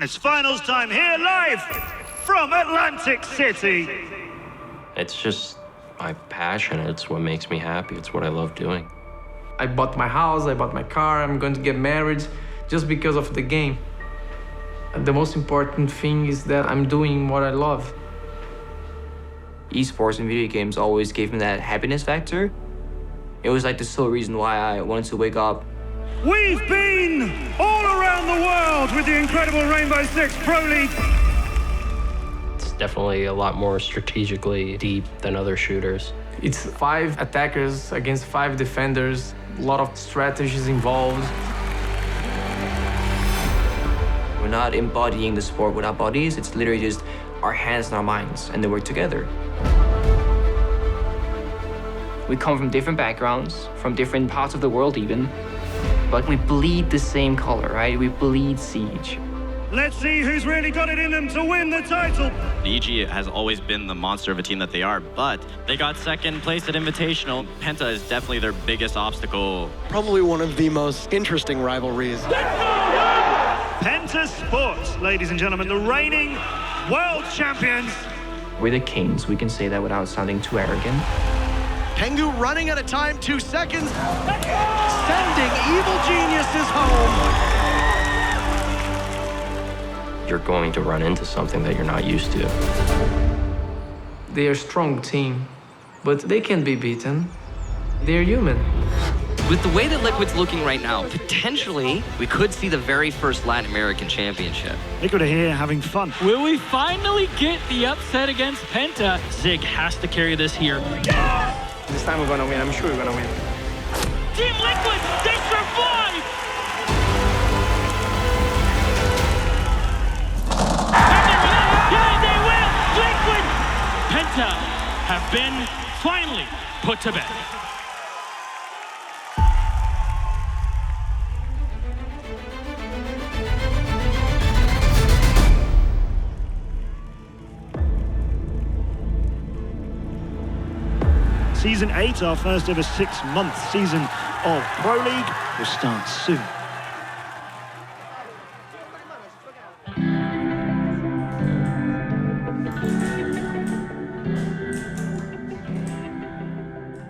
It's finals time here live from Atlantic City. It's just my passion. It's what makes me happy. It's what I love doing. I bought my house, I bought my car, I'm going to get married just because of the game. The most important thing is that I'm doing what I love. Esports and video games always gave me that happiness factor. It was like the sole reason why I wanted to wake up. We've been all around the world with the incredible Rainbow Six Pro League. It's definitely a lot more strategically deep than other shooters. It's 5 attackers against 5 defenders, a lot of strategies involved. We're not embodying the sport with our bodies, it's literally just our hands and our minds, and they work together. We come from different backgrounds, from different parts of the world even, but we bleed the same color, right? We bleed Siege. Let's see who's really got it in them to win the title. EG has always been the monster of a team that they are, but they got second place at Invitational. Penta is definitely their biggest obstacle. Probably one of the most interesting rivalries. Penta Sports, ladies and gentlemen, the reigning world champions. We're the kings, we can say that without sounding too arrogant. Pengu running at a time 2 seconds, sending Evil Geniuses home. You're going to run into something that you're not used to. They are a strong team, but they can be beaten. They're human. With the way that Liquid's looking right now, potentially, we could see the very first Latin American championship. Liquid are here having fun. Will we finally get the upset against Penta? Zig has to carry this here. This time we're gonna win, I'm sure we're gonna win. Team Liquid, they survive! And they win! Liquid! Penta have been finally put to bed. Season 8, our first ever 6-month season of Pro League, will start soon.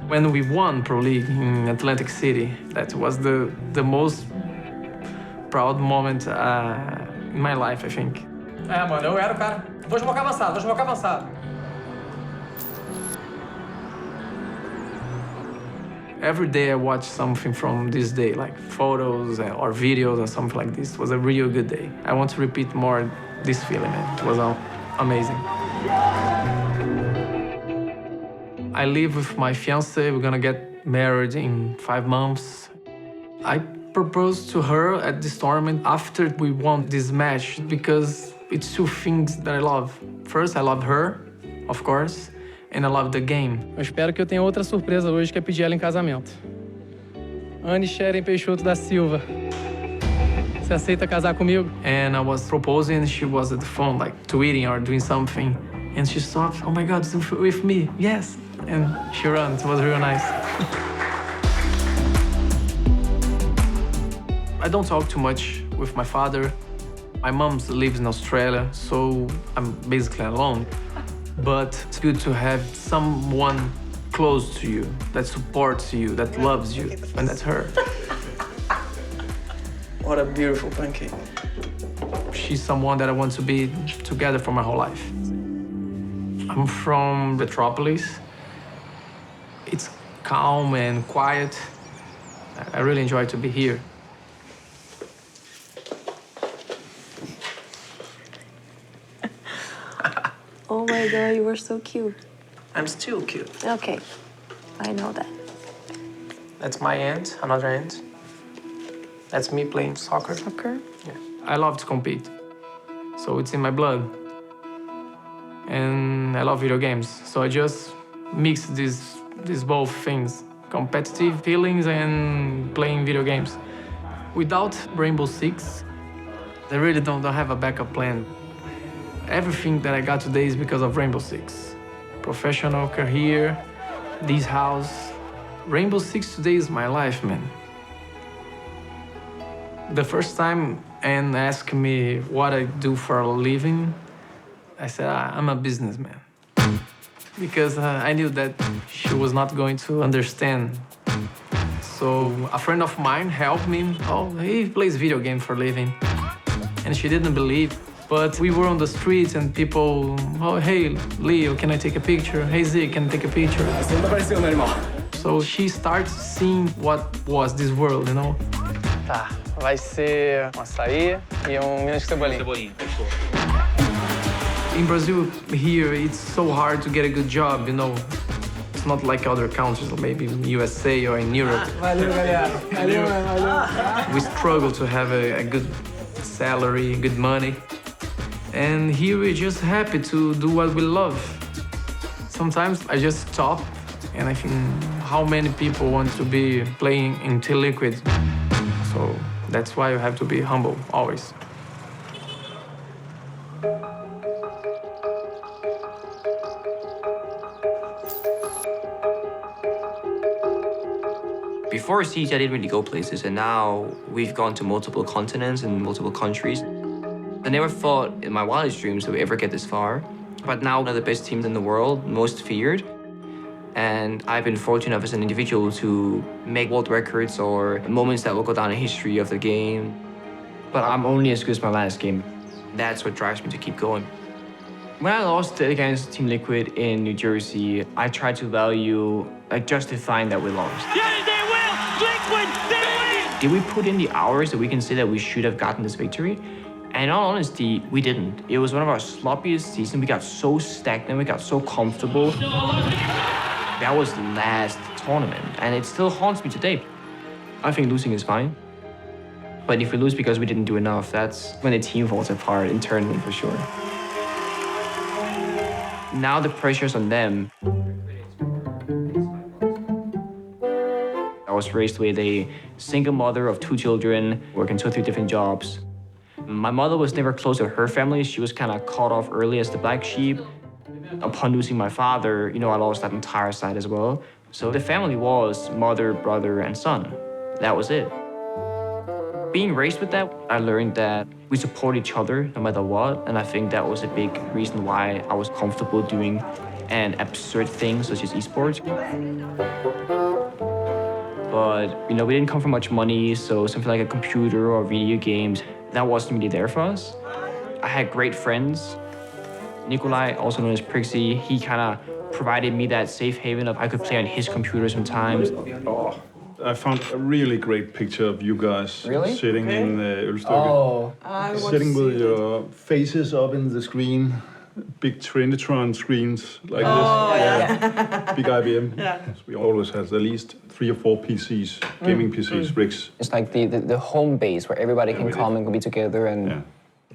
When we won Pro League in Atlantic City, that was the most proud moment in my life, I think. Mano, eu era o cara. Vou desmocar avançado. Every day I watch something from this day, like photos or videos or something like this. It was a real good day. I want to repeat more this feeling, man. It was amazing. I live with my fiancée. We're gonna get married in 5 months. I proposed to her at this tournament after we won this match because it's 2 things that I love. First, I love her, of course. And I love the game. Eu espero que eu tenha outra surpresa hoje, que é pedir ela em casamento. Anne Sharon Peixoto da Silva. Você aceita casar comigo? And I was proposing and she was at the phone, like tweeting or doing something. And she stopped, oh my God, it's with me, yes. And she ran, it was real nice. I don't talk too much with my father. My mom lives in Australia, so I'm basically alone. But it's good to have someone close to you, that supports you, that loves you, and that's her. What a beautiful pancake. She's someone that I want to be together for my whole life. I'm from Metropolis. It's calm and quiet. I really enjoy to be here. Oh my God, you were so cute. I'm still cute. Okay, I know that. That's my aunt, another aunt. That's me playing soccer. Soccer? Yeah. I love to compete, so it's in my blood. And I love video games, so I just mix these both things, competitive feelings and playing video games. Without Rainbow Six, I really don't have a backup plan. Everything that I got today is because of Rainbow Six. Professional career, this house. Rainbow Six today is my life, man. The first time and asked me what I do for a living, I said, I'm a businessman. Because I knew that she was not going to understand. So a friend of mine helped me. Oh, he plays video game for a living. And she didn't believe. But we were on the streets and people, oh, hey, Leo, can I take a picture? Hey, Zig, can I take a picture? So she starts seeing what was this world, you know? Tá, vai ser um açaí e milho de cebolinha. In Brazil, here, it's so hard to get a good job, you know? It's not like other countries, maybe in USA or in Europe. Valeu, galera. Valeu. We struggle to have a good salary, good money. And here we're just happy to do what we love. Sometimes I just stop and I think how many people want to be playing in T-Liquid. So that's why you have to be humble, always. Before Siege, I didn't really go places, and now we've gone to multiple continents and multiple countries. I never thought in my wildest dreams that we'd ever get this far. But now one of the best teams in the world, most feared. And I've been fortunate enough as an individual to make world records or moments that will go down in history of the game. But I'm only as good as my last game. That's what drives me to keep going. When I lost against Team Liquid in New Jersey, I tried to value, justifying that we lost. Yeah, they will! Liquid, they win! Did we put in the hours that we can say that we should have gotten this victory? And in all honesty, we didn't. It was one of our sloppiest seasons. We got so stagnant, we got so comfortable. That was the last tournament, and it still haunts me today. I think losing is fine. But if we lose because we didn't do enough, that's when the team falls apart internally for sure. Now the pressure's on them. I was raised with a single mother of 2 children, working 2 or 3 different jobs. My mother was never close to her family. She was kind of caught off early as the black sheep. Upon losing my father, I lost that entire side as well. So the family was mother, brother, and son. That was it. Being raised with that, I learned that we support each other no matter what. And I think that was a big reason why I was comfortable doing an absurd thing such as esports. But, we didn't come from much money, so something like a computer or video games, that wasn't really there for us. I had great friends. Nikolai, also known as Prixie, he kind of provided me that safe haven of I could play on his computer sometimes. Oh, I found a really great picture of you guys sitting in Ølstykke. Oh, sitting with your faces up in the screen, big Trinitron screens like this. Yeah. Big IBM. Yeah. We always have at least 3 or 4 PCs, gaming PCs, rigs. It's like the home base where everybody can come and be together and. Yeah.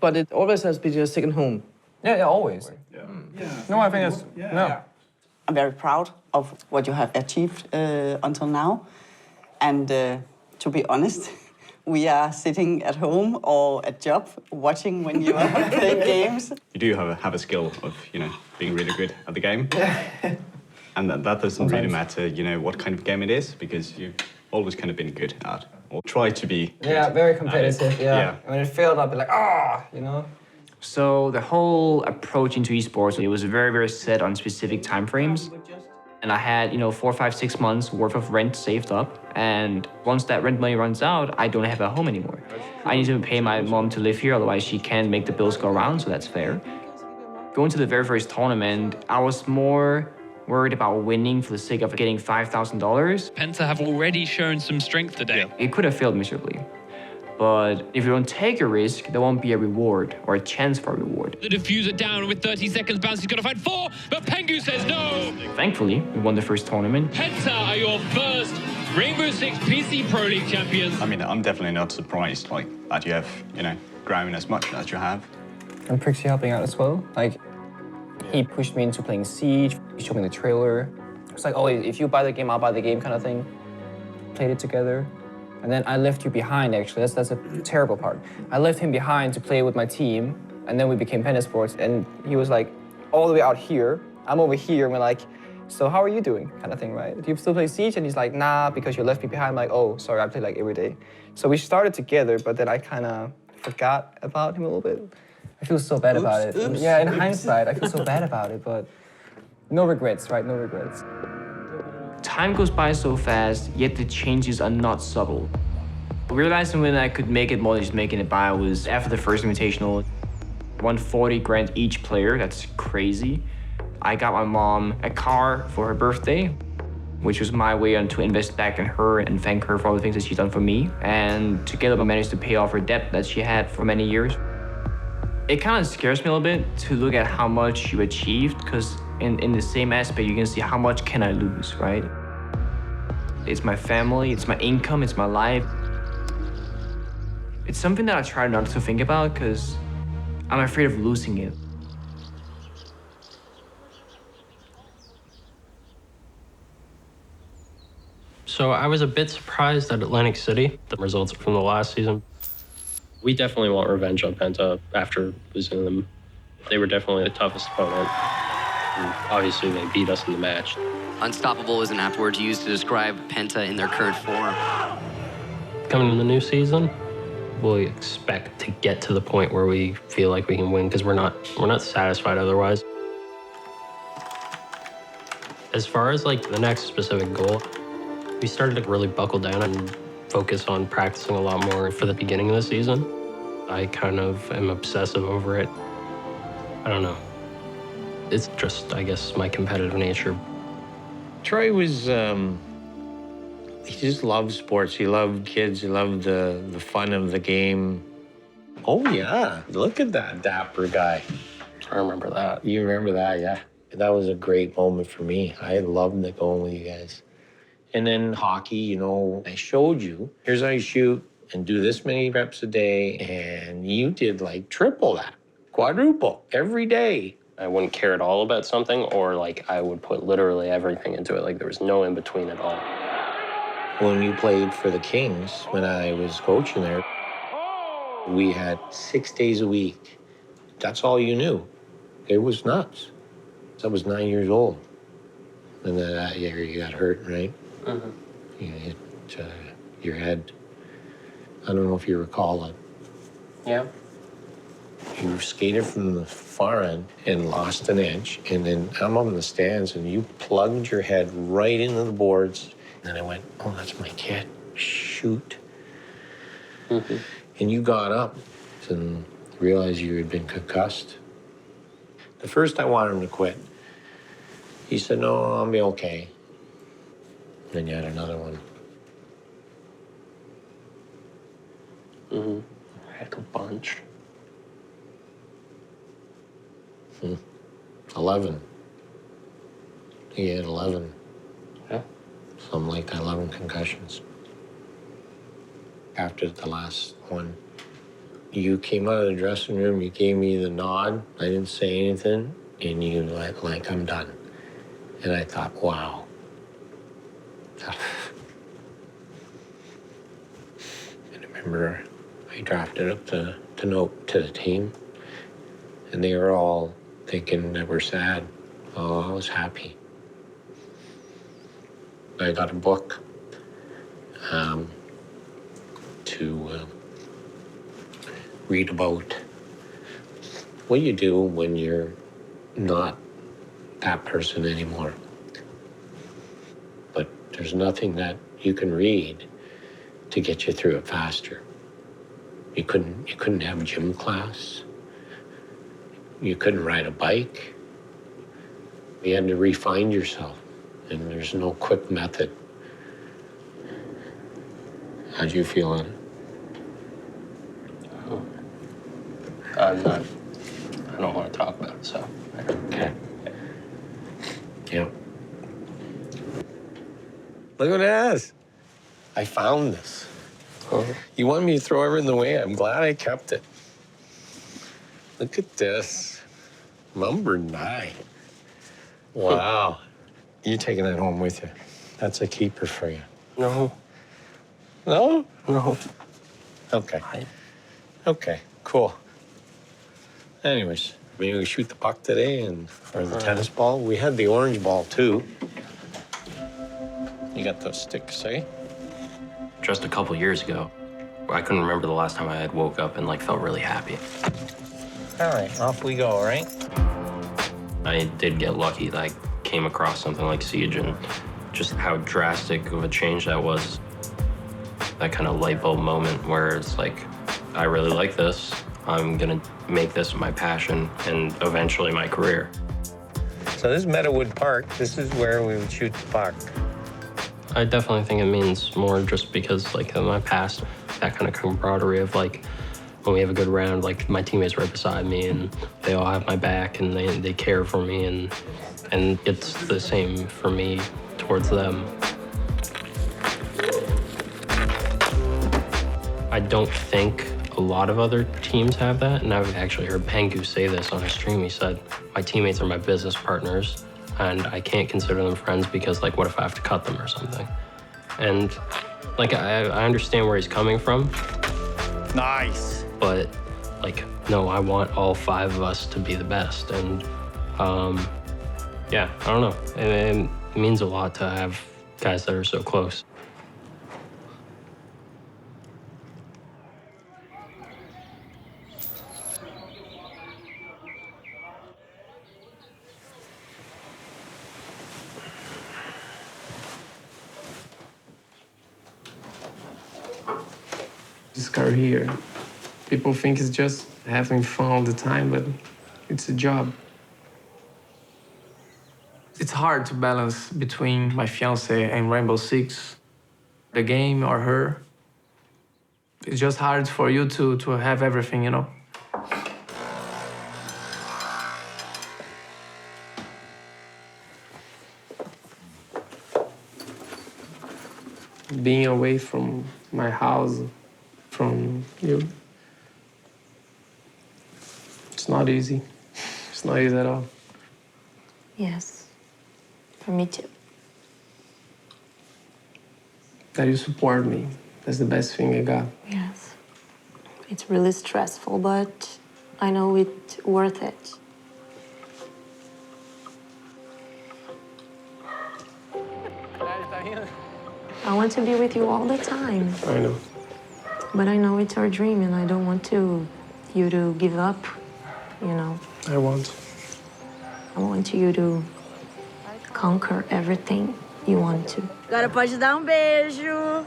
But it always has been your second home. Yeah, always. Yeah. no, I think it's no. I'm very proud of what you have achieved until now. And to be honest, we are sitting at home or at job watching when you are playing games. You do have a skill of, being really good at the game. And that doesn't really matter, what kind of game it is, because you've always kind of been good at, or try to be good. Yeah, very competitive, yeah. When it failed, I'd be like, So the whole approach into esports, it was very, very set on specific time frames. And I had, 4, 5, 6 months worth of rent saved up. And once that rent money runs out, I don't have a home anymore. I need to pay my mom to live here, otherwise she can't make the bills go around, so that's fair. Going to the very first tournament, I was more worried about winning for the sake of getting $5,000. Penta have already shown some strength today. It could have failed miserably. But if you don't take a risk, there won't be a reward or a chance for a reward. The diffuser down with 30 seconds. Bouncy's got to find 4, but Pengu says no. Thankfully, we won the first tournament. Penta are your first Rainbow Six PC Pro League champions. I mean, I'm definitely not surprised, that you have, grown as much as you have. And Prixie helping out as well. He pushed me into playing Siege. He showed me the trailer. It's like, oh, if you buy the game, I'll buy the game kind of thing. Played it together. And then I left you behind, actually. That's a terrible part. I left him behind to play with my team, and then we became Esports. And he was like, all the way out here. I'm over here, and we're like, so how are you doing? Kind of thing, right? Do you still play Siege? And he's like, nah, because you left me behind. I'm like, oh, sorry, I play every day. So we started together, but then I kind of forgot about him a little bit. I feel so bad about it. Oops. Yeah, in hindsight, I feel so bad about it, but no regrets, right? No regrets. Time goes by so fast, yet the changes are not subtle. Realizing when I could make it more than just making it by was after the first invitational. Won 40 grand each player, that's crazy. I got my mom a car for her birthday, which was my way to invest back in her and thank her for all the things that she's done for me. And together we managed to pay off her debt that she had for many years. It kind of scares me a little bit to look at how much you achieved, because in the same aspect, you can see how much can I lose, right? It's my family, it's my income, it's my life. It's something that I try not to think about because I'm afraid of losing it. So I was a bit surprised at Atlantic City, the results from the last season. We definitely want revenge on Penta after losing them. They were definitely the toughest opponent. And obviously, they beat us in the match. Unstoppable is an apt word to use to describe Penta in their current form. Coming in the new season, we expect to get to the point where we feel like we can win because we're not satisfied otherwise. As far as like the next specific goal, we started to really buckle down and focus on practicing a lot more for the beginning of the season. I kind of am obsessive over it. I don't know. It's just, I guess, my competitive nature. Troy was, he just loved sports. He loved kids. He loved the fun of the game. Oh, yeah. Look at that dapper guy. I remember that. You remember that, yeah. That was a great moment for me. I loved going with you guys. And then hockey, you know, I showed you, here's how you shoot and do this many reps a day. And you did like triple that, quadruple every day. I wouldn't care at all about something, or like I would put literally everything into it. Like there was no in between at all. When you played for the Kings, when I was coaching there, we had 6 days a week. That's all you knew. It was nuts. I was 9 years old. And then that year you got hurt, right? Mm-hmm. You hit your head. I don't know if you recall it. Yeah. You skated from the far end and lost an inch, and then I'm up in the stands, and you plugged your head right into the boards. And I went, oh, that's my kid. Shoot. Mm-hmm. And you got up and realized you had been concussed. The first I wanted him to quit. He said, no, I'll be okay. Then you had another one. Mm-hmm. Heck, a bunch. 11. He had 11. Yeah. Something like 11 concussions. After the last one, you came out of the dressing room, you gave me the nod. I didn't say anything, and you went like, I'm done. And I thought, wow. And I remember I drafted up the note to the team, and they were all thinking that we're sad. Oh, I was happy. I got a book to read about what you do when you're not that person anymore. But there's nothing that you can read to get you through it faster. You couldn't have gym class. You couldn't ride a bike. You had to refine yourself, and there's no quick method. How'd you feel on it? I don't want to talk about it, so. Okay. Yeah. Look at this. I found this. You wanted me to throw everything away. I'm glad I kept it. Look at this. Number 9. Wow. You're taking it home with you. That's a keeper for you. No. No? No. Okay. Okay, cool. Anyways, maybe we shoot the puck today or the tennis ball. We had the orange ball too. You got those sticks, eh? Just a couple years ago, I couldn't remember the last time I had woke up and like felt really happy. All right, off we go, all right? I did get lucky that I came across something like Siege and just how drastic of a change that was. That kind of light bulb moment where it's like, I really like this. I'm gonna make this my passion and eventually my career. So this is Meadowood Park. This is where we would shoot the puck. I definitely think it means more just because like in my past, that kind of camaraderie of like, when we have a good round, like my teammates right beside me and they all have my back and they care for me and it's the same for me towards them. I don't think a lot of other teams have that, and I've actually heard Pengu say this on his stream. He said, my teammates are my business partners and I can't consider them friends because like, what if I have to cut them or something? And like, I understand where he's coming from. Nice. But like, no, I want all 5 of us to be the best. And yeah, I don't know. It means a lot to have guys that are so close. This career, people think it's just having fun all the time, but it's a job. It's hard to balance between my fiancé and Rainbow Six, the game or her. It's just hard for you to have everything, you know? Being away from my house, from you, it's not easy. It's not easy at all. Yes, for me too. That you support me, that's the best thing I got. Yes. It's really stressful, but I know it's worth it. I want to be with you all the time. I know. But I know it's our dream and I don't want you to give up, you know. I want you to conquer everything you want to. Agora pode dar beijo.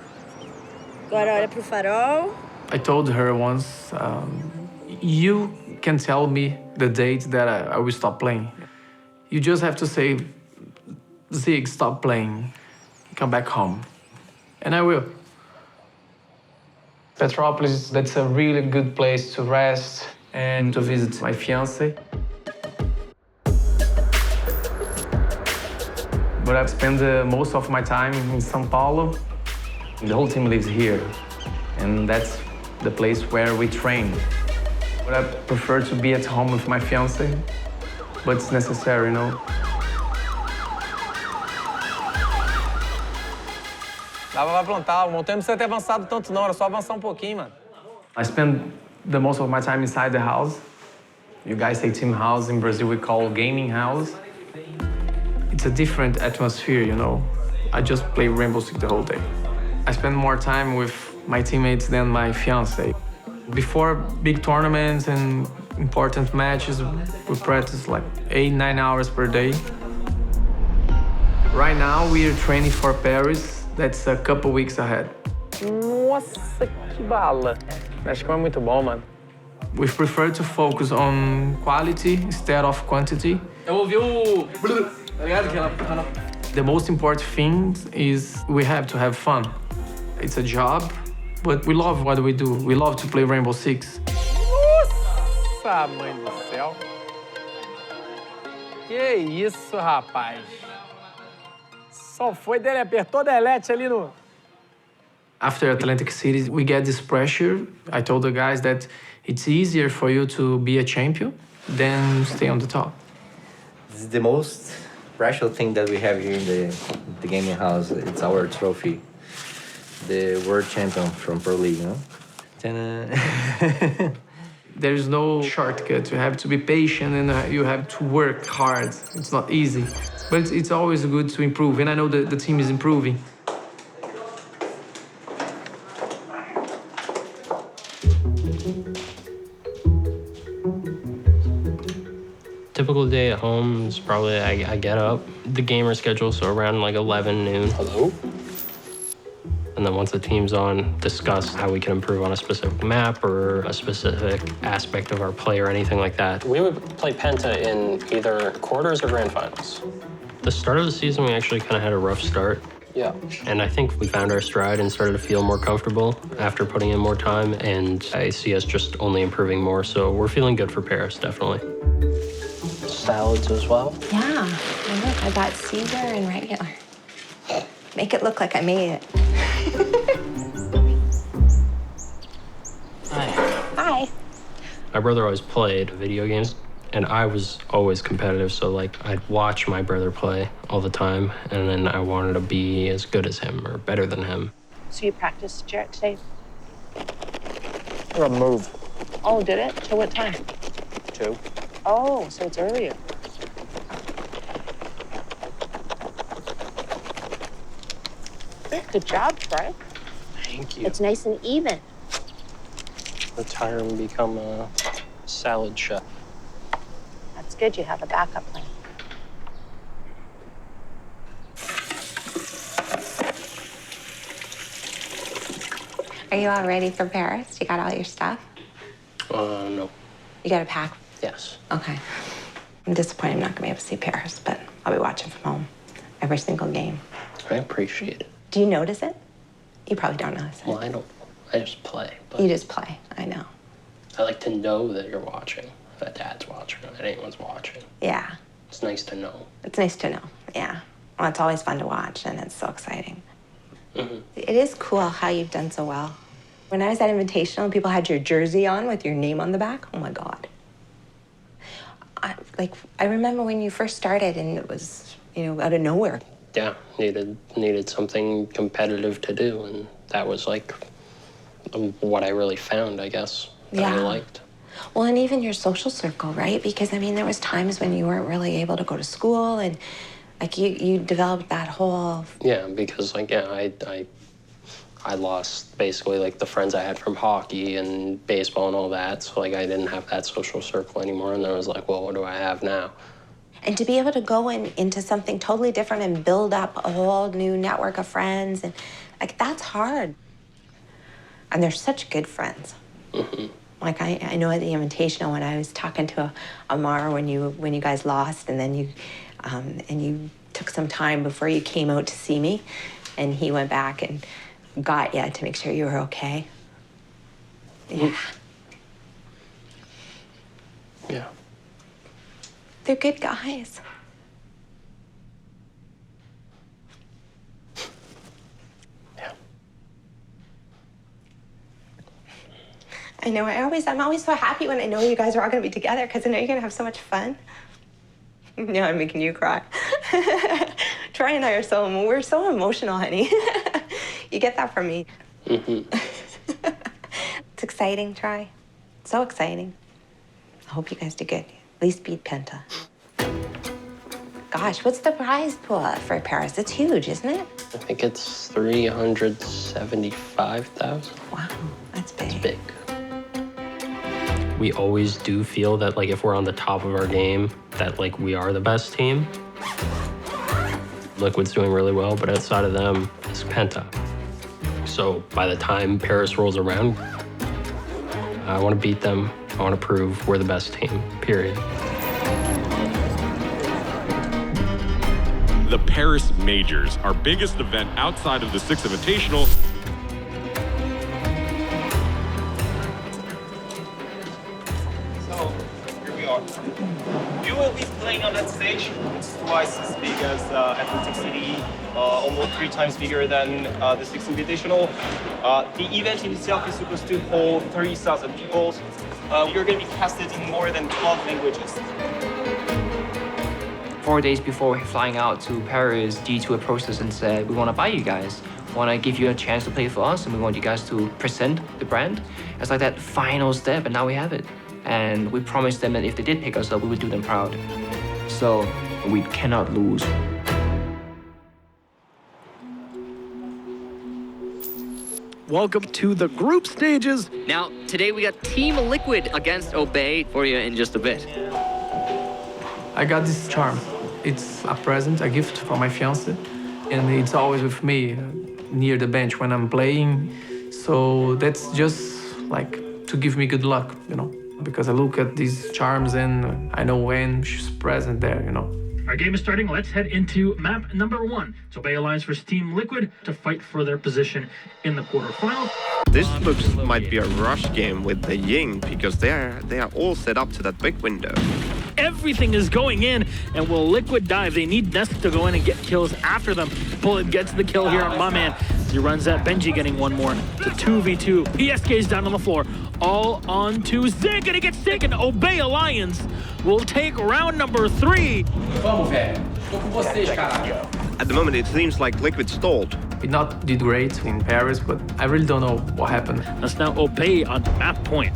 Agora olha pro farol. I told her once, you can tell me the date that I will stop playing. You just have to say, Sigue, stop playing. Come back home. And I will. Petropolis, that's a really good place to rest and to visit my fiancé. But I've spent most of my time in São Paulo. The whole team lives here, and that's the place where we train. But I prefer to be at home with my fiancé, but it's necessary, you know? Dava pra plantar, o montanha não precisa ter avançado tanto não, era só avançar pouquinho, mano. I spend the most of my time inside the house. You guys say team house, in Brazil we call gaming house. It's a different atmosphere, you know? I just play Rainbow Six the whole day. I spend more time with my teammates than my fiancé. Before big tournaments and important matches, we practice like 8-9 hours per day. Right now, we are training for Paris. That's a couple weeks ahead. Nossa, que bala. Acho que é muito bom, mano. We prefer to focus on quality instead of quantity. Eu ouvi o... Tá ligado? Que ela... The most important thing is we have to have fun. It's a job, but we love what we do. We love to play Rainbow Six. Nossa, mãe do céu. Que isso, rapaz. Só foi dele, apertou delete ali no... After Atlantic City, we get this pressure. I told the guys that it's easier for you to be a champion than stay on the top. This is the most special thing that we have here in the gaming house. It's our trophy, the world champion from Pro League, you know? There is no shortcut. You have to be patient and you have to work hard. It's not easy, but it's always good to improve. And I know that the team is improving. Typical day at home is probably I get up, the gamer schedule, so around like 11 noon. Hello? And then once the team's on, discuss how we can improve on a specific map or a specific aspect of our play or anything like that. We would play Penta in either quarters or grand finals. The start of the season, we actually kind of had a rough start. Yeah. And I think we found our stride and started to feel more comfortable after putting in more time, and I see us just only improving more, so we're feeling good for Paris, definitely. Salads as well? Yeah. And look, I got Caesar and regular. Make it look like I made it. Hi. My brother always played video games, and I was always competitive, so like I'd watch my brother play all the time, and then I wanted to be as good as him or better than him. So you practiced jerk today? Or a move. Oh, did it? Till what time? 2. Oh, so it's earlier. Good job, Troy. Thank you. It's nice and even. Retire and become a salad chef. That's good. You have a backup plan. Are you all ready for Paris? You got all your stuff? No. You got to pack? Yes. Okay. I'm disappointed I'm not going to be able to see Paris, but I'll be watching from home every single game. I appreciate it. Do you notice it? You probably don't notice it. Well, I don't. I just play. But You just play. I know. I like to know that you're watching, that Dad's watching, that anyone's watching. Yeah. It's nice to know. It's nice to know. Yeah. Well, it's always fun to watch, and it's so exciting. Mm-hmm. It is cool how you've done so well. When I was at Invitational and people had your jersey on with your name on the back, oh my God. I remember when you first started and it was, out of nowhere. Yeah, needed something competitive to do, and that was like what I really found, I guess, that I liked. Well, and even your social circle, right? Because, there was times when you weren't really able to go to school, and, you developed that whole... Yeah, because, I lost basically, the friends I had from hockey and baseball and all that, so, I didn't have that social circle anymore, and then I was like, well, what do I have now? And to be able to go into something totally different and build up a whole new network of friends, and, that's hard. And they're such good friends. Mm-hmm. I know at the Invitational when I was talking to Amar when you guys lost, and then you took some time before you came out to see me, and he went back and got you to make sure you were okay. Yeah. Yeah. They're good guys. I know, I'm always so happy when I know you guys are all gonna be together because I know you're gonna have so much fun. Yeah, I'm making you cry. Troy and I we're so emotional, honey. You get that from me. Mm-hmm. It's exciting, Troy. So exciting. I hope you guys do good. At least beat Penta. Gosh, what's the prize pool for Paris? It's huge, isn't it? I think it's 375,000. Wow, that's big. It's big. We always do feel that, if we're on the top of our game, that, we are the best team. Liquid's doing really well, but outside of them, it's Penta. So by the time Paris rolls around, I want to beat them. I want to prove we're the best team, period. The Paris Majors, our biggest event outside of the Six Invitational. So, here we are. You will be playing on that stage. It's twice as big as Atlantic City, almost 3 times bigger than the Six Invitational. The event in itself is supposed to hold 30,000 people. We're going to be casted in more than 12 languages. 4 days before flying out to Paris, G2 approached us and said, we want to buy you guys. We want to give you a chance to play for us, and we want you guys to present the brand. It's like that final step, and now we have it. And we promised them that if they did pick us up, we would do them proud. So we cannot lose. Welcome to the group stages. Now, today we got Team Liquid against Obey for you in just a bit. I got this charm. It's a present, a gift from my fiancé, and it's always with me near the bench when I'm playing. So that's just like to give me good luck, you know, because I look at these charms and I know when she's present there, you know. Our game is starting. Let's head into map number 1. So Obey Alliance versus Team Liquid to fight for their position in the quarterfinals. This might be a rush game with the Ying because they are all set up to that big window. Everything is going in, and will Liquid dive? They need Nest to go in and get kills after them. Bullet gets the kill here on my man. He runs at Benji getting one more. It's a 2v2. PSK's down on the floor. All on to Zig, and he gets sick, and Obey Alliance will take round number 3. At the moment, it seems like Liquid stalled. We not did great in Paris, but I really don't know what happened. That's now Obey on map point.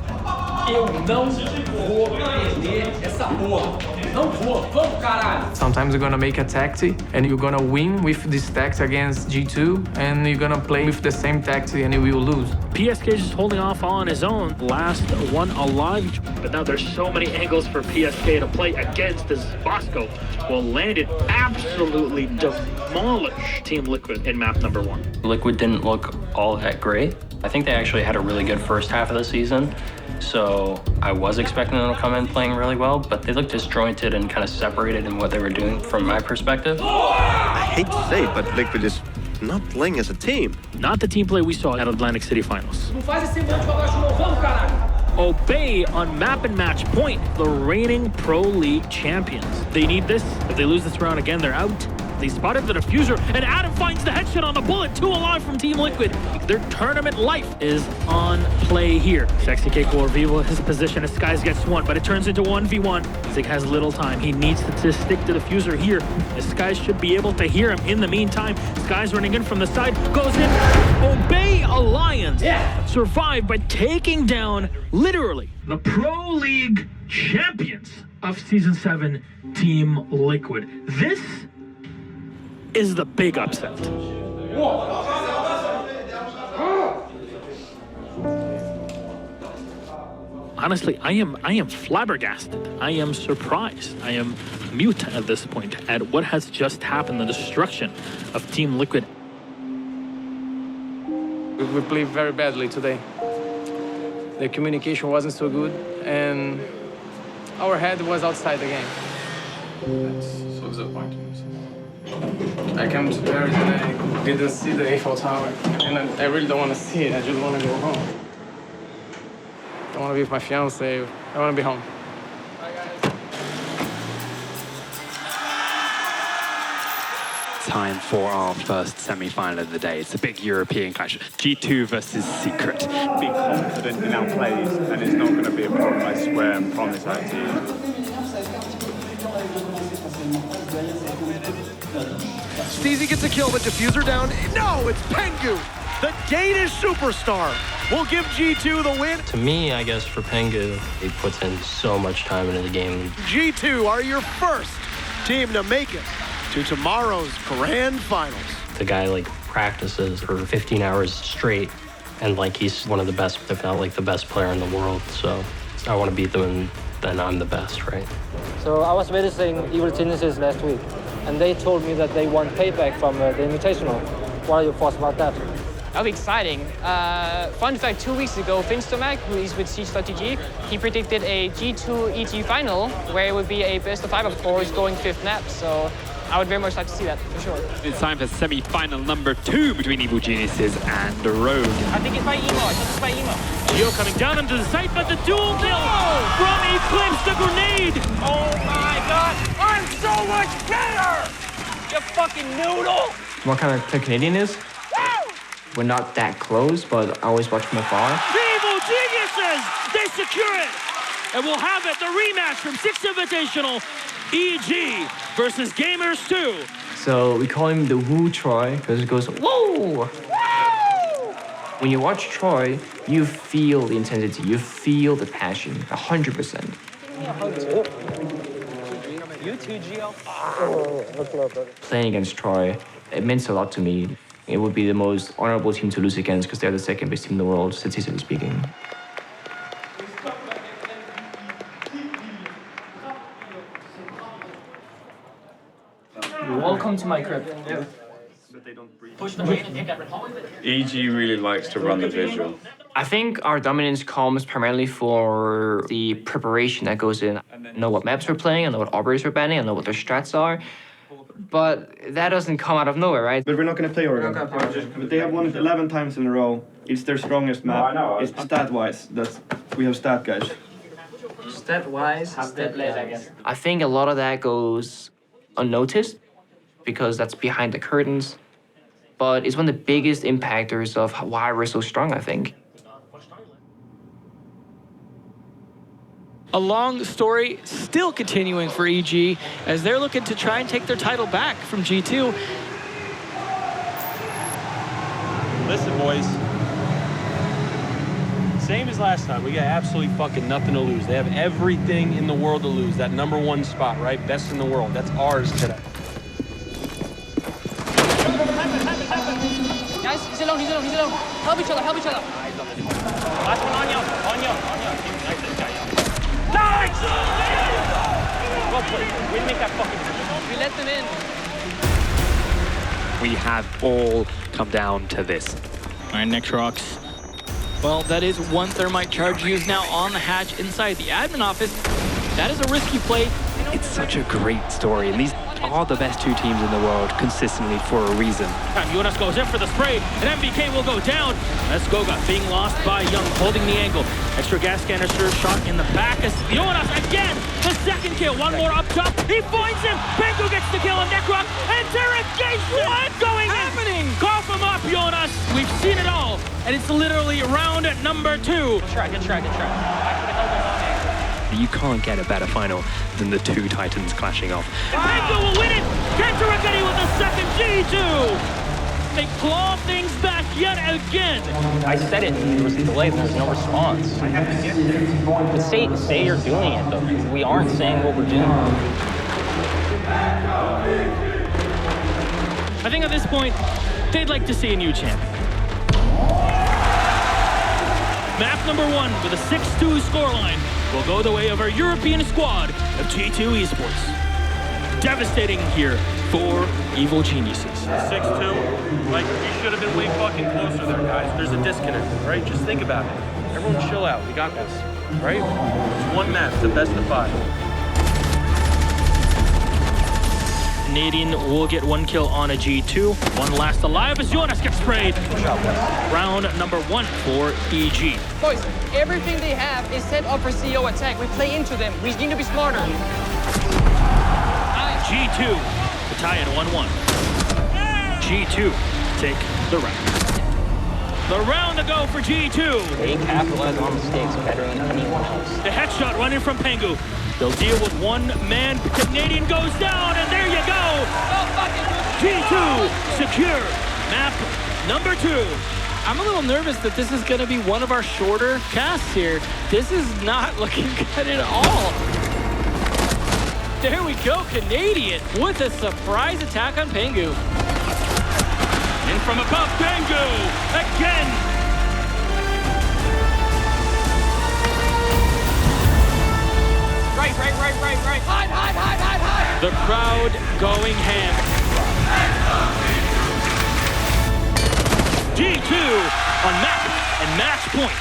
Sometimes you're gonna make a tactic and you're gonna win with this tactic against G2, and you're gonna play with the same tactic and you will lose. PSK is just holding off on his own. Last one alive, but now there's so many angles for PSK to play against as Bosco will land it, absolutely demolish Team Liquid in map number 1. Liquid didn't look all that great. I think they actually had a really good first half of the season. So I was expecting them to come in playing really well, but they looked disjointed and kind of separated in what they were doing from my perspective. I hate to say it, but Liquid is not playing as a team. Not the team play we saw at Atlantic City Finals. Obey on map and match point, the reigning Pro League champions. They need this. If they lose this round again, they're out. They spotted the diffuser, and Adam finds the headshot on the bullet. 2 alive from Team Liquid. Their tournament life is on play here. Sexy Cake will reveal his position as Skies gets one, but it turns into 1v1. Zig has little time. He needs to stick to the diffuser here, as Skies should be able to hear him in the meantime. Skies running in from the side, goes in. Obey Alliance survived by taking down, literally, the Pro League champions of Season 7, Team Liquid. This is the big upset. Honestly, I am flabbergasted. I am surprised. I am mute at this point at what has just happened, the destruction of Team Liquid. We played very badly today. The communication wasn't so good, and our head was outside the game. That's so disappointing. I came to Paris and I didn't see the Eiffel Tower, and I really don't want to see it. I just want to go home. I want to be with my fiancé. I want to be home. Bye, guys. Time for our first semi-final of the day. It's a big European clash. G2 versus Secret. Be confident in our plays, and it's not going to be a problem, I swear and promise that to you. Steezy gets a kill, but diffuser down. No, it's Pengu, the Danish superstar, will give G2 the win. To me, I guess for Pengu, he puts in so much time into the game. G2 are your first team to make it to tomorrow's grand finals. The guy like practices for 15 hours straight, and like he's one of the best, if not like the best player in the world. So I want to beat them, and then I'm the best, right? So I was visiting Evil Geniuses last week, and they told me that they won payback from the Invitational. What are your thoughts about that? That'll be exciting. Fun fact, 2 weeks ago, Finstomac, who is with Siege.gg, he predicted a G2 EG final where it would be a best of 5, of course, going 5th map. So I would very much like to see that, for sure. It's time for semi-final number 2 between Evil Geniuses and Rogue. I think it's by Emo. Geo coming down into the site, but the dual kill from Eclipse, the grenade! Oh my god, I'm so much better! You fucking noodle! What kind of the Canadian is? We're not that close, but I always watch from afar. Evil Geniuses! They secure it! And we'll have it, the rematch from 6th Invitational, EG versus Gamers 2. So we call him the Woo Troy, because it goes, whoa! When you watch Troy, you feel the intensity, you feel the passion, 100%. You too, Gio. Playing against Troy, it meant a lot to me. It would be the most honorable team to lose against because they're the second best team in the world, statistically speaking. come to my crib. Yeah. Push the rain and take that. EG really likes to run the visual. I think our dominance comes primarily for the preparation that goes in. I know what maps we're playing, I know what operators we're banning, I know what their strats are. But that doesn't come out of nowhere, right? But we're not going to play Oregon. But they have won it 11 times in a row. It's their strongest map. It's stat-wise. We have stat guys. Stat-wise, I think a lot of that goes unnoticed because that's behind the curtains. But it's one of the biggest impactors of why we're so strong, I think. A long story still continuing for EG as they're looking to try and take their title back from G2. Listen, boys. Same as last time. We got absolutely fucking nothing to lose. They have everything in the world to lose. That #1 spot, right? Best in the world. That's ours today. Guys, he's alone. Help each other. Last one on you. Nice! Well played. We make that fucking decision. We let them in. We have all come down to this. All right, Necrox. Well, that is one thermite charge used now on the hatch inside the admin office. That is a risky play. It's such a great story, and these are the best two teams in the world consistently for a reason. Jonas goes in for the spray, and MBK will go down. That's Goga being lost by Young, holding the angle. Extra gas canister shot in the back as Jonas again, the second kill. One more up top. He finds him. Pengu gets the kill on Necrox. Interrogation! What going happening? Cough him up, Jonas. We've seen it all, and it's literally round number 2. Good try. Back to the elbow on there. You can't get a better final than the two Titans clashing off. Pengu will win it! Interrogation with the second G2! They claw things back yet again. I said it, there was a delay, there was no response. I have to get there. But say you're doing it, though. We aren't saying what we're doing. I think at this point, they'd like to see a new champion. Map number 1 with a 6-2 scoreline will go the way of our European squad of G2 Esports. Devastating here for Evil Geniuses. 6-2. Like, you should have been way fucking closer there, guys. There's a disconnect, right? Just think about it. Everyone chill out. We got this, right? It's one map, the best of 5. Canadian will get 1 kill on a G2. One last alive as Jonas gets sprayed. Round number 1 for EG. Boys, everything they have is set up for CO attack. We play into them. We need to be smarter. G2 to tie it 1-1. G2 take the round. The round to go for G2. They capitalize on mistakes better than anyone else. The headshot running from Pengu. They'll deal with one man. Canadian goes down, and there you go. G2 secure. Map number 2. I'm a little nervous that this is going to be one of our shorter casts here. This is not looking good at all. There we go, Canadian with a surprise attack on Pengu. In from above, Pengu again. Right. Hide. The crowd going ham. G2 on map and match point.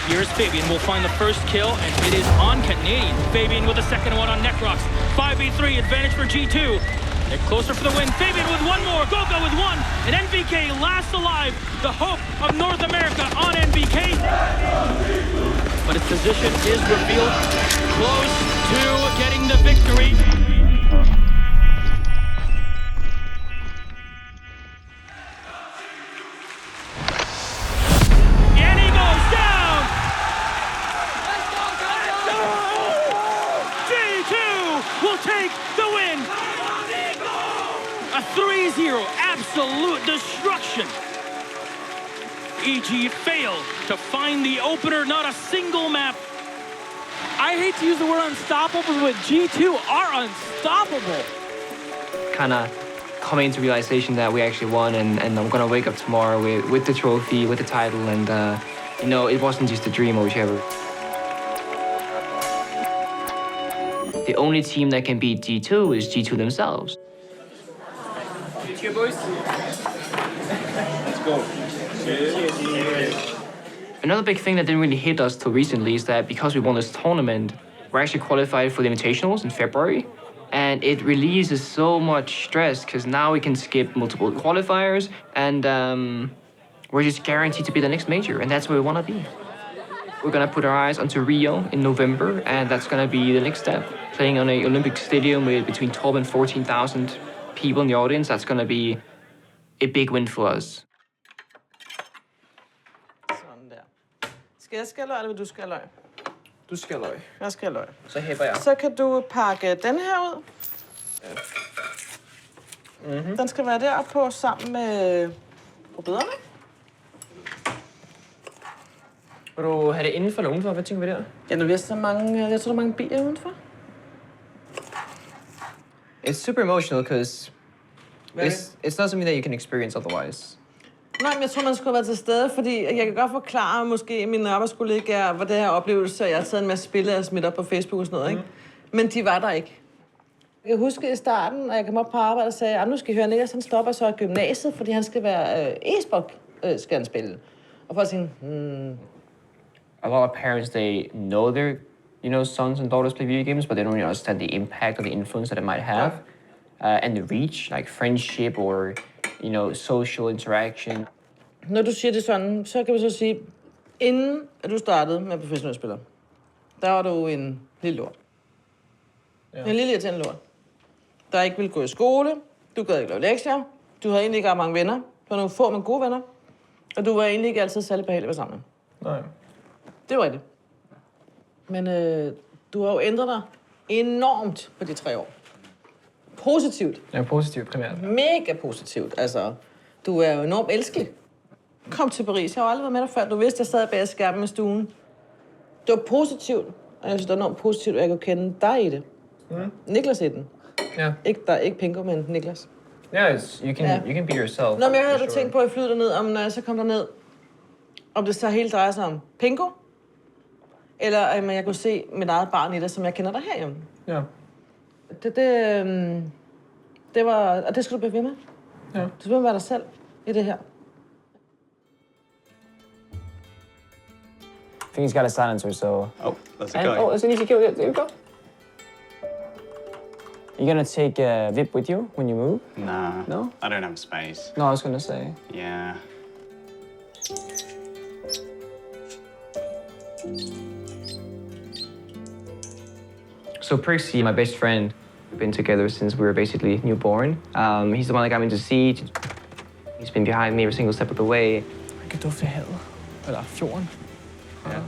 Here's Fabian, will find the first kill, and it is on Canadian. Fabian with the second one on Necrox. 5v3 advantage for G2. They're closer for the win. Fabian with one more. Goga with 1. And NVK last alive. The hope of North America on NVK. But his position is revealed. Close to getting the victory. And he goes down. G2 will take the win. A 3-0 absolute destruction. EG failed to find the opener, not a single map. I hate to use the word unstoppable, but G2 are unstoppable. Kind of coming to realization that we actually won, and I'm gonna wake up tomorrow with the trophy, with the title, and you know, it wasn't just a dream or whichever. The only team that can beat G2 is G2 themselves. Cheers, boys. Let's go. Cheers. Another big thing that didn't really hit us till recently is that because we won this tournament, we're actually qualified for the Invitationals in February. And it releases so much stress because now we can skip multiple qualifiers and we're just guaranteed to be the next major, and that's where we want to be. We're going to put our eyes onto Rio in November, and that's going to be the next step. Playing on an Olympic stadium with between 12 and 14,000 people in the audience, that's going to be a big win for us. Sådan der. Skal jeg skære løg, eller vil du skære løg? Du skal løg. Jeg skal løg. Så hæpper jeg. Så kan du pakke den her ud. Mm-hmm. Den skal være deroppe på sammen med rødbederne. Vil du have det indenfor eller udenfor? Hvad tænker vi der? Ja, nu er så mange, jeg tror, der er mange bier udenfor. It's super emotional because it's not something that you can experience otherwise. Nej, men jeg tror, man skulle være til stede, fordi jeg kan godt forklare måske mine arbejdskollegaer, hvad det her oplevelse, jeg har taget en masse spillere og smidt op på Facebook og sådan noget, ikke? Men de var der ikke. Jeg kan huske i starten, når jeg kom op på arbejde og sagde, nu skal I høre, Niklas, han stopper så i gymnasiet, fordi han skal være Esports, skal han spille. Og folk tænkte, A lot of parents, they know their, sons and daughters play video games, but they don't really understand the impact or the influence that it might have, and the reach, like friendship or, social interaction. Når du siger det sådan, så kan vi så sige, inden at du startede med professionelle spiller, der var du en lille lort. Ja. En lille irriterende lort. Der ikke ville gå i skole, du gad ikke lave lektier, du havde egentlig ikke ret mange venner, du var nogle få, men gode venner, og du var egentlig ikke altid særlig behagelig ved sammen. Nej. Det var det. Men du har jo ændret dig enormt på de 3 år. Positivt. Ja, positivt primært. Mega positivt. Altså, du er jo enormt elskelig. Kom til Paris. Jeg har aldrig været med dig før. Du vidste, jeg sad bag skærmen i stuen. Det var positivt. Og jeg synes, det var enormt positivt, at jeg kunne kende dig i det. Niklas i den. Ja. Ikke Pengu, men Niklas. Yeah, you can be yourself. Nå, men jeg havde tænkt på, at jeg flyder derned, om når jeg så kom derned, om det så helt drejer sig om Pengu, eller om jeg kunne se mit eget barn i det, som jeg kender dig herhjemme. Ja. Det var... Og det skal du blive ved med. Ja. Du skal være dig selv i det her. I think he's got a silencer, so... Oh, that's a guy. Oh, there's an easy kill. There you go. You gonna take Vip with you when you move? Nah. No? I don't have space. No, I was gonna say. Yeah. So Prixie, my best friend, we've been together since we were basically newborn. He's the one that got me into Siege. He's been behind me every single step of the way. I kan dufte havet. Eller fjorden. Ja.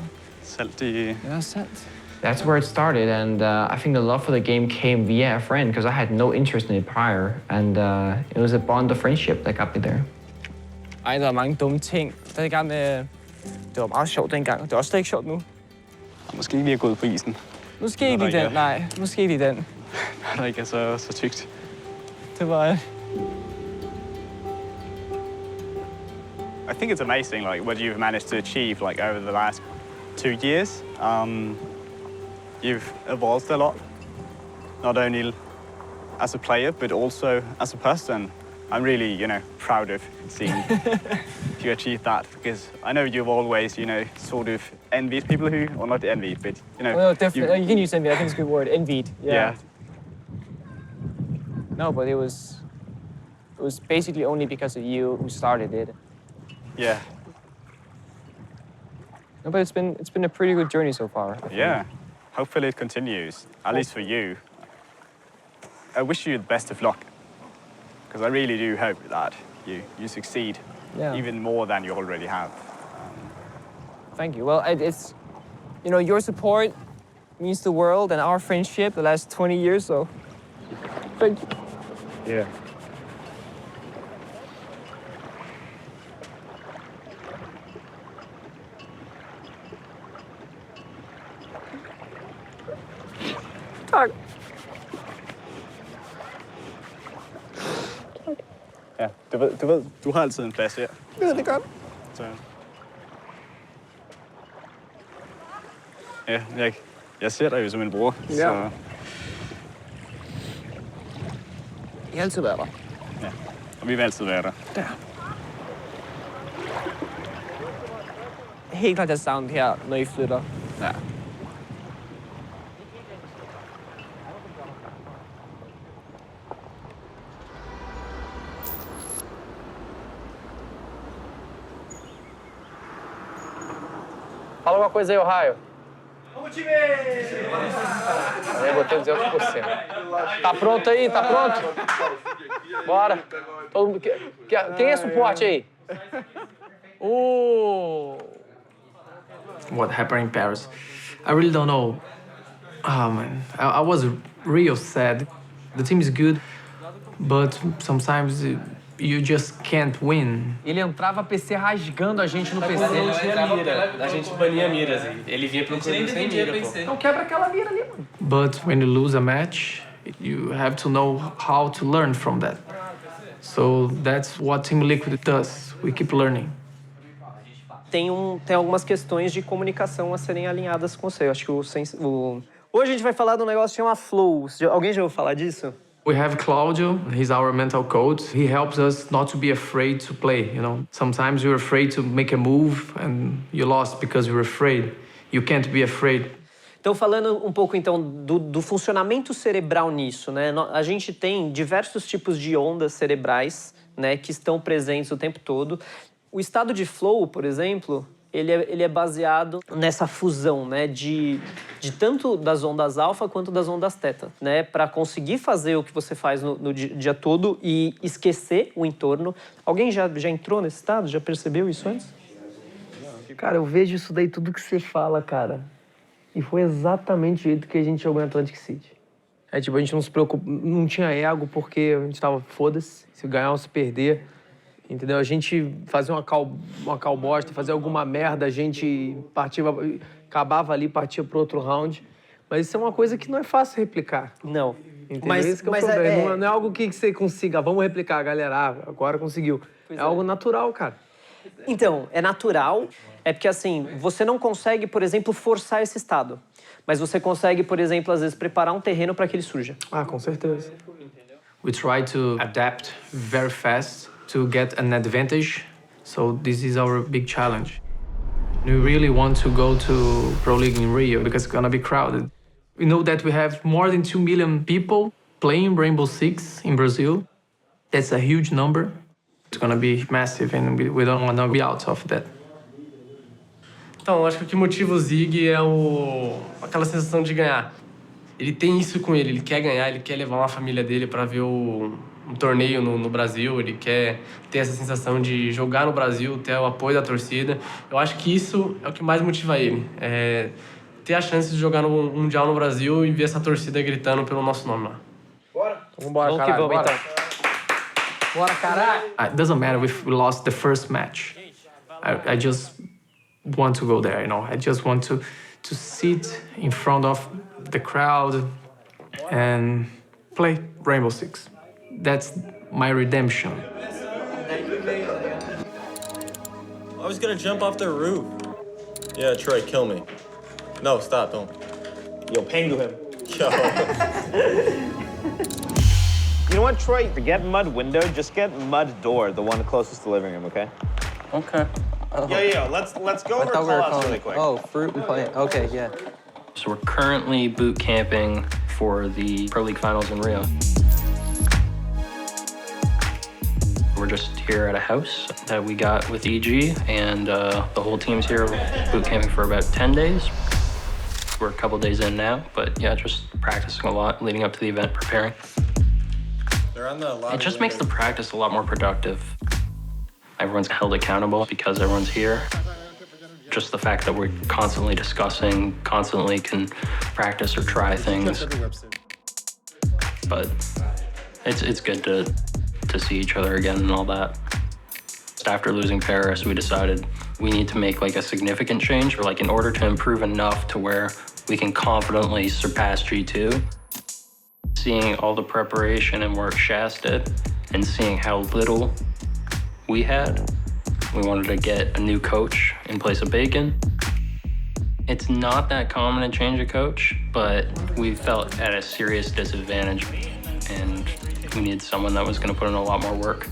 Salt i... Ja, salt. That's where it started, and I think the love for the game came via a friend, because I had no interest in it prior, and it was a bond of friendship that got me there. Ej, der er mange dumme ting. Der er i gang med... Det var meget sjovt dengang, og det er også ikke sjovt nu. Måske ikke lige at gå ud på isen. Måske ikke lige den, nej. Måske ikke lige den. Der ikke er så tykt. Det var... I think it's amazing, like what you've managed to achieve, like over the last 2 years. You've evolved a lot, not only as a player but also as a person. I'm really, proud of seeing you achieve that, because I know you've always, sort of envied people who, or not envied, but Well, definitely. You can use envy. I think it's a good word. Envied. Yeah. No, but it was basically only because of you who started it. Yeah. No, but it's been a pretty good journey so far. Yeah. Hopefully it continues, at least for you. I wish you the best of luck, because I really do hope that you succeed even more than you already have. Thank you. Well, it's, your support means the world, and our friendship the last 20 years, so thank you. Yeah. Tak. Ja, du ved, du har altid en plads her. Ja, det er godt. Så. Ja, jeg ser dig jo som en bror, ja. Så... Jeg har altid været der. Ja, vi vel serverer. Helt klart, jeg savner her, når I flytter. Ja. Fala alguma coisa aí, Ohio. Vamos, time! Eu botei 200%. Tá pronto aí? Tá pronto? Bora. Todo mundo... Quem é suporte aí? What happened in Paris? I really don't know. Oh, man. I was real sad. The team is good, but sometimes you just can't win. Ele entrava PC rasgando a gente no PC. Não tinha mira. A gente bania miras. Ele vinha procurando sem mira, pô. Então quebra aquela mira ali, mano. But when you lose a match, you have to know how to learn from that. So that's what Team Liquid does. We keep learning. Tem algumas questões de comunicação a serem alinhadas com você. Eu acho que Hoje a gente vai falar de um negócio que chama Flow. Alguém já ouviu falar disso? We have Claudio, he's our mental coach. He helps us not to be afraid to play, you know. Sometimes you're afraid to make a move and you lost because you're afraid. You can't be afraid. Então, falando um pouco, então, do funcionamento cerebral nisso, né? A gente tem diversos tipos de ondas cerebrais, né, que estão presentes o tempo todo. O estado de flow, por exemplo, ele é baseado nessa fusão, né, de tanto das ondas alfa quanto das ondas teta, né, para conseguir fazer o que você faz no dia todo e esquecer o entorno. Alguém já entrou nesse estado? Já percebeu isso antes? Cara, eu vejo isso daí tudo que você fala, cara. E foi exatamente o jeito que a gente jogou em Atlantic City. É tipo, a gente não se preocupa, não tinha ego porque a gente tava foda-se, se ganhar ou se perder. Entendeu? A gente fazia uma call bosta, fazia alguma merda, a gente acabava ali, partia pro outro round. Mas isso é uma coisa que não é fácil replicar. Não. Entendeu? Esse que é o problema. Não é algo que você consiga, vamos replicar, galera. Agora conseguiu. É algo natural, cara. Então, é natural. É porque, assim, você não consegue, por exemplo, forçar esse estado. Mas você consegue, por exemplo, às vezes, preparar um terreno para que ele surja. Ah, com certeza. We try to adapt very fast to get an advantage. So this is our big challenge. We really want to go to Pro League in Rio because it's gonna be crowded. We know that we have more than 2 million people playing Rainbow Six in Brazil. That's a huge number. It's gonna be massive and we don't want to be out of that. Então, acho que o que motiva o Sigue é aquela sensação de ganhar. Ele tem isso com ele quer ganhar, ele quer levar uma família dele para ver um torneio no Brasil, ele quer ter essa sensação de jogar no Brasil, ter o apoio da torcida. Eu acho que isso é o que mais motiva ele, é ter a chance de jogar no Mundial no Brasil e ver essa torcida gritando pelo nosso nome lá. Bora! Vambora, caralho, vamos, bora. Então. Bora, caralho! It doesn't matter if we lost the first match. I just want to go there, you know. I just want to sit in front of the crowd and play Rainbow Six. That's my redemption. I was gonna jump off the roof. Yeah, Troy, kill me. No, stop, don't. Yo, Pengu him. Yo. You know what, Troy? Forget mud window, just get mud door, the one closest to the living room, okay? Okay. Yeah, let's go over call-outs really quick. Oh, fruit and plant. Okay, yeah. So we're currently boot camping for the Pro League Finals in Rio. We're just here at a house that we got with EG, and the whole team's here boot camping for about 10 days. We're a couple days in now, but yeah, just practicing a lot leading up to the event, preparing. They're on the lobby It just makes the practice a lot more productive. Everyone's held accountable because everyone's here. Just the fact that we're constantly discussing, constantly can practice or try things. But it's good to see each other again and all that. Just after losing Paris, we decided we need to make like a significant change, or like in order to improve enough to where we can confidently surpass G2. Seeing all the preparation and work Shaz did, and seeing how little we had, we wanted to get a new coach in place of Bacon. It's not that common to change a coach, but we felt at a serious disadvantage, and we needed someone that was going to put in a lot more work.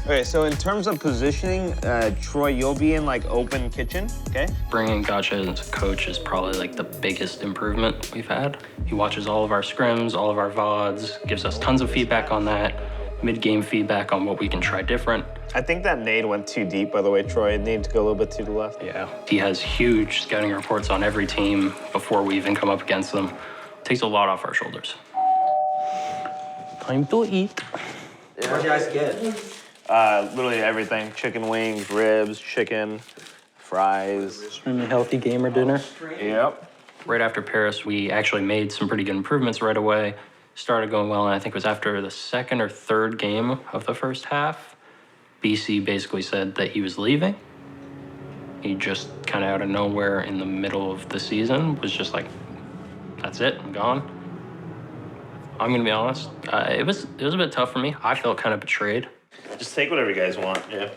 Okay, so in terms of positioning, Troy, you'll be in like open kitchen, okay? Bringing Gotcha as a coach is probably like the biggest improvement we've had. He watches all of our scrims, all of our VODs, gives us tons of feedback on that, mid-game feedback on what we can try different. I think that nade went too deep, by the way, Troy. It needed to go a little bit to the left. Yeah. He has huge scouting reports on every team before we even come up against them. Takes a lot off our shoulders. Time to eat. What do you guys get? Literally everything. Chicken wings, ribs, chicken, fries. Extremely healthy gamer dinner. Yep. Right after Paris, we actually made some pretty good improvements right away. Started going well, and I think it was after the second or third game of the first half, BC basically said that he was leaving. He just kind of out of nowhere in the middle of the season was just like, that's it, I'm gone. I'm gonna be honest, it was a bit tough for me. I felt kind of betrayed. Just take whatever you guys want, yeah.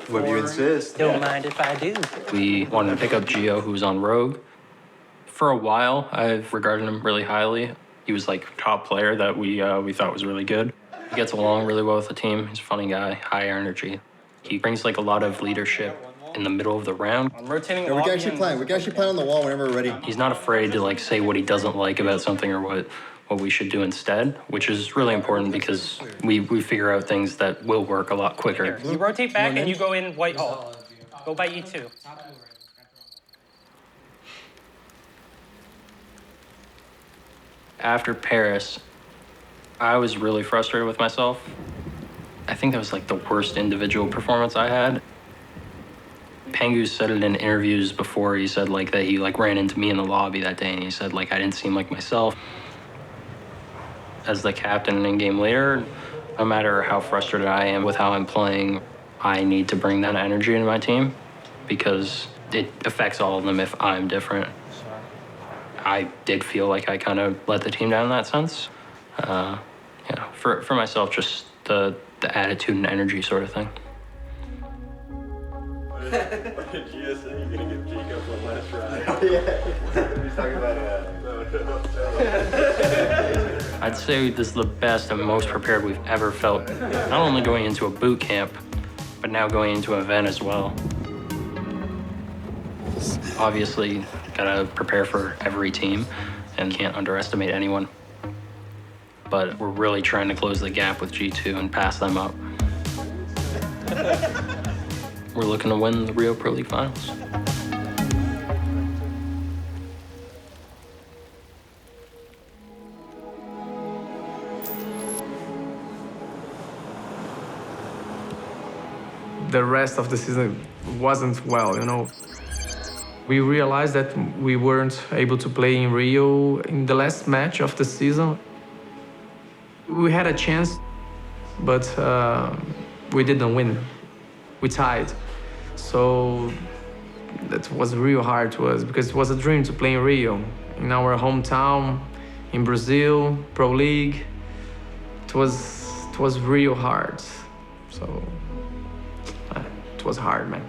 Whatever you insist. Don't mind if I do. We wanted to pick up Gio, who was on Rogue. For a while, I've regarded him really highly. He was like a top player that we thought was really good. He gets along really well with the team. He's a funny guy, high energy. He brings like a lot of leadership in the middle of the round. I'm rotating Yeah, we can actually plan on the wall whenever we're ready. He's not afraid to like say what he doesn't like about something or what we should do instead, which is really important because we figure out things that will work a lot quicker. You rotate back and you go in Whitehall. Go by E2. After Paris, I was really frustrated with myself. I think that was like the worst individual performance I had. Pengu said it in interviews before. He said like that he like ran into me in the lobby that day and he said like I didn't seem like myself. As the captain and in-game leader, no matter how frustrated I am with how I'm playing, I need to bring that energy into my team because it affects all of them if I'm different. I did feel like I kind of let the team down in that sense. Yeah, for myself, just the attitude and energy sort of thing. Gia said you're gonna get Jacob one last ride. Oh, yeah. He's talking about I'd say this is the best and most prepared we've ever felt. Not only going into a boot camp, but now going into an event as well. Obviously, gotta prepare for every team and can't underestimate anyone. But we're really trying to close the gap with G2 and pass them up. We're looking to win the Rio Pro League Finals. The rest of the season wasn't well, you know. We realized that we weren't able to play in Rio in the last match of the season. We had a chance, but we didn't win. We tied. So that was real hard to us because it was a dream to play in Rio, in our hometown, in Brazil, Pro League. It was real hard. So it was hard, man.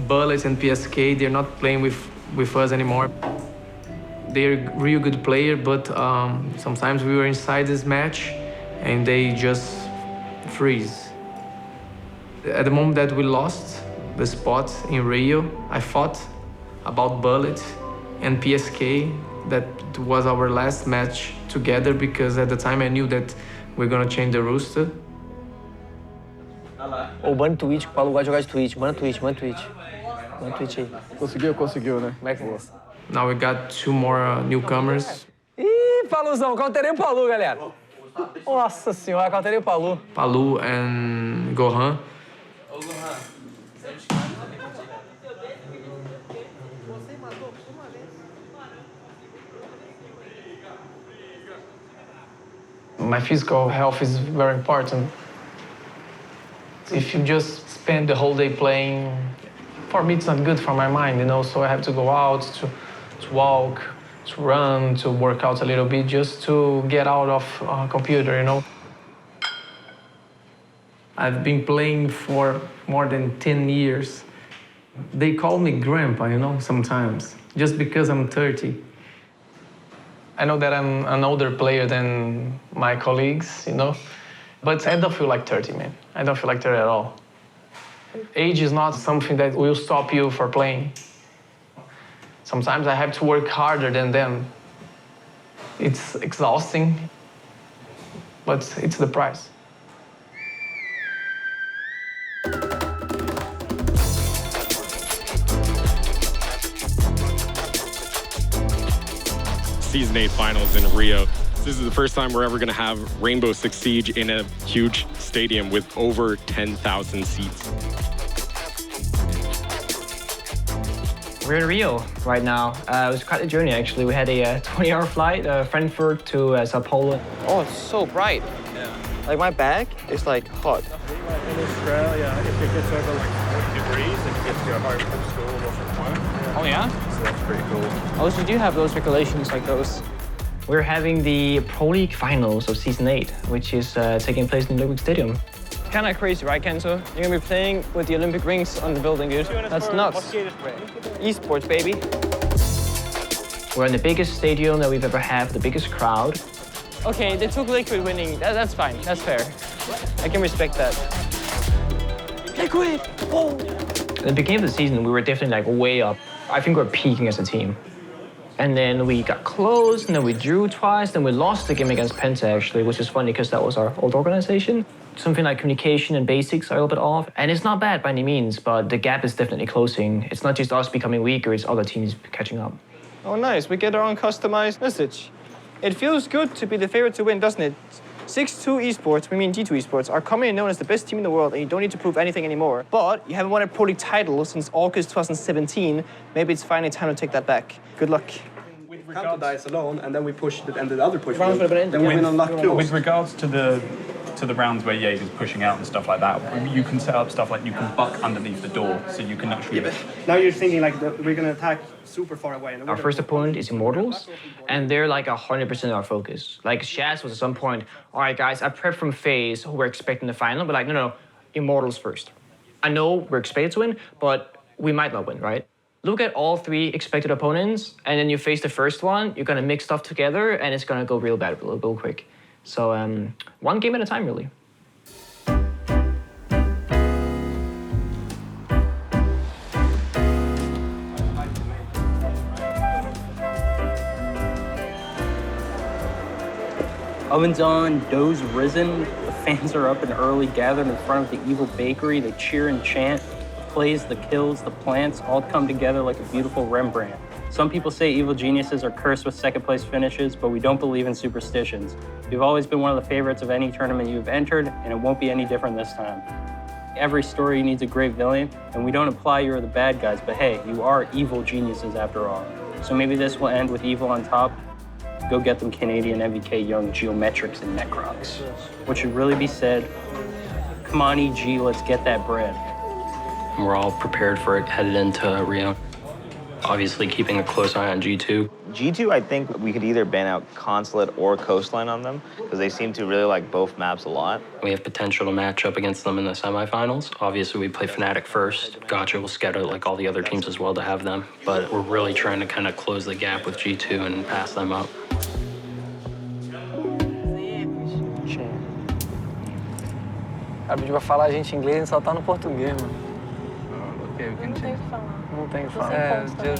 Bullet and PSK, they're not playing with us anymore. They're a real good player, but sometimes we were inside this match and they just freeze. At the moment that we lost the spot in Rio, I thought about Bullet and PSK. That was our last match together because at the time I knew that we're gonna change the roster. Ou ban Twitch, que o Paulo gosta de jogar de Twitch. Ban Twitch, ban Twitch. Ban Twitch aí. Conseguiu, né? Como é que é? Now we got two more newcomers. Ih, Paluzão, cauterei o Palu, galera. Nossa senhora, cauterei o Palu. Palu and Gohan. My physical health is very important. If you just spend the whole day playing, for me it's not good for my mind, you know, so I have to go out to walk, to run, to work out a little bit just to get out of computer, you know. I've been playing for more than 10 years. They call me grandpa, you know, sometimes, just because I'm 30. I know that I'm an older player than my colleagues, you know, But I don't feel like 30, man. I don't feel like 30 at all. Age is not something that will stop you for playing. Sometimes I have to work harder than them. It's exhausting, but it's the price. Season 8 finals in Rio. This is the first time we're ever going to have Rainbow Six Siege in a huge stadium with over 10,000 seats. We're in Rio right now. It was quite a journey, actually. We had a 20-hour flight, Frankfurt to Sao Paulo. Oh, it's so bright. Yeah. Like my back is like hot. In Australia, if it gets over like 40 degrees, then you get to go home from school or from work. Oh, yeah? So that's pretty cool. Oh, so you do have those regulations like those? We're having the Pro League finals of Season 8, which is taking place in the Olympic Stadium. Kind of crazy, right, Kenzo? You're gonna be playing with the Olympic rings on the building, dude. That's nuts. Esports, baby. We're in the biggest stadium that we've ever had, the biggest crowd. Okay, they took Liquid winning. That's fine. That's fair. I can respect that. Liquid! Oh! At the beginning of the season, we were definitely like way up. I think we're peaking as a team. And then we got close, and then we drew twice, then we lost the game against Penta, actually, which is funny because that was our old organization. Something like communication and basics are a little bit off. And it's not bad by any means, but the gap is definitely closing. It's not just us becoming weaker, it's other teams catching up. Oh, nice. We get our own customized message. It feels good to be the favorite to win, doesn't it? 6-2 Esports, we mean G2 Esports, are commonly known as the best team in the world, and you don't need to prove anything anymore. But you haven't won a Pro League title since August 2017. Maybe it's finally time to take that back. Good luck. With regards dice alone, and then we push it, and the other push. Round for the end. Then we win on luck close. With regards to the rounds where Jaeger's pushing out and stuff like that, you can set up stuff like you can buck underneath the door, so you can actually. Yeah, but now you're thinking like we're gonna attack super far away. Our first opponent is Immortals, and they're like 100% our focus. Like Shaz was at some point, all right guys, I prepped from FaZe who we're expecting the final, but like, no, Immortals first. I know we're expected to win, but we might not win, right? Look at all 3 expected opponents, and then you face the first one, you're gonna mix stuff together, and it's gonna go real bad real quick. So one game at a time, really. Oven's on, dough's risen, the fans are up and early, gathered in front of the evil bakery. They cheer and chant. The plays, the kills, the plants all come together like a beautiful Rembrandt. Some people say evil geniuses are cursed with second-place finishes, but we don't believe in superstitions. You've always been one of the favorites of any tournament you've entered, and it won't be any different this time. Every story needs a great villain, and we don't imply you're the bad guys, but hey, you are evil geniuses after all. So maybe this will end with evil on top. Go get them Canadian MVK Young Geometrics and Necrocs. What should really be said, come on EG, let's get that bread. We're all prepared for it headed into Rio. Obviously keeping a close eye on G2. G2, I think we could either ban out Consulate or Coastline on them, because they seem to really like both maps a lot. We have potential to match up against them in the semifinals. Obviously, we play Fnatic first. Gotcha will scout out like all the other teams as well to have them, but we're really trying to kind of close the gap with G2 and pass them up. A gente vai falar a gente inglês, a gente só tá no português, mano. Okay, we can Não tem o que falar. Não tem o que Você falar. ponto também.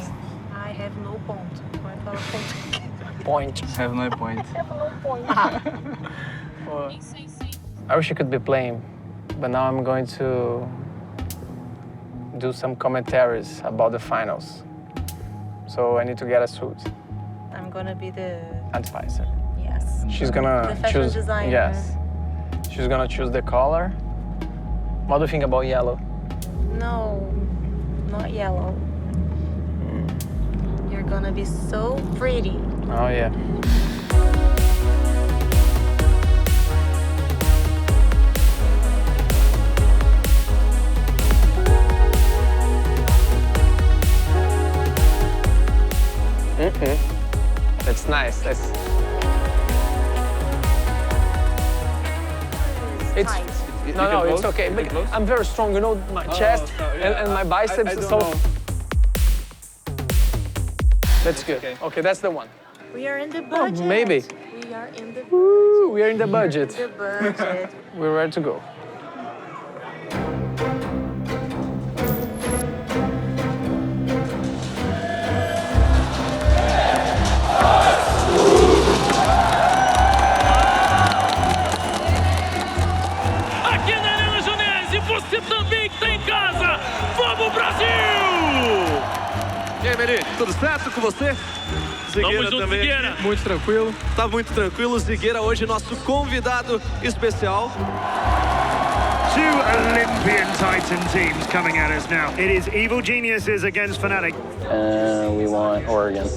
I have no ponto. Vai falar ponto. Point. Have no point. Have no point. I wish I could be playing, but now I'm going to do some commentaries about the finals. So I need to get a suit. I'm gonna be the Advisor. yes. She's gonna the fashion choose. designer. Yes. She's gonna choose the color. What do you think about yellow? No, not yellow. You're gonna be so pretty. Oh yeah. That's nice. That's. It's no, it's okay. But I'm very strong. You know, my chest and my biceps. So that's good. Okay, that's the one. We are in the budget. Maybe. We are in the Woo, we are in the budget. The budget. We're ready to go. Aqui na Arena Junense, você também tá em casa. Vamos, Brasil! E aí, Meri, tudo certo com você? Zigueira junto, também. Zigueira. Muito tranquilo. Tá muito tranquilo. Zigueira hoje nosso convidado especial. Two Olympian Titan teams coming at us now. It is Evil Geniuses against Fnatic. We want Oregon.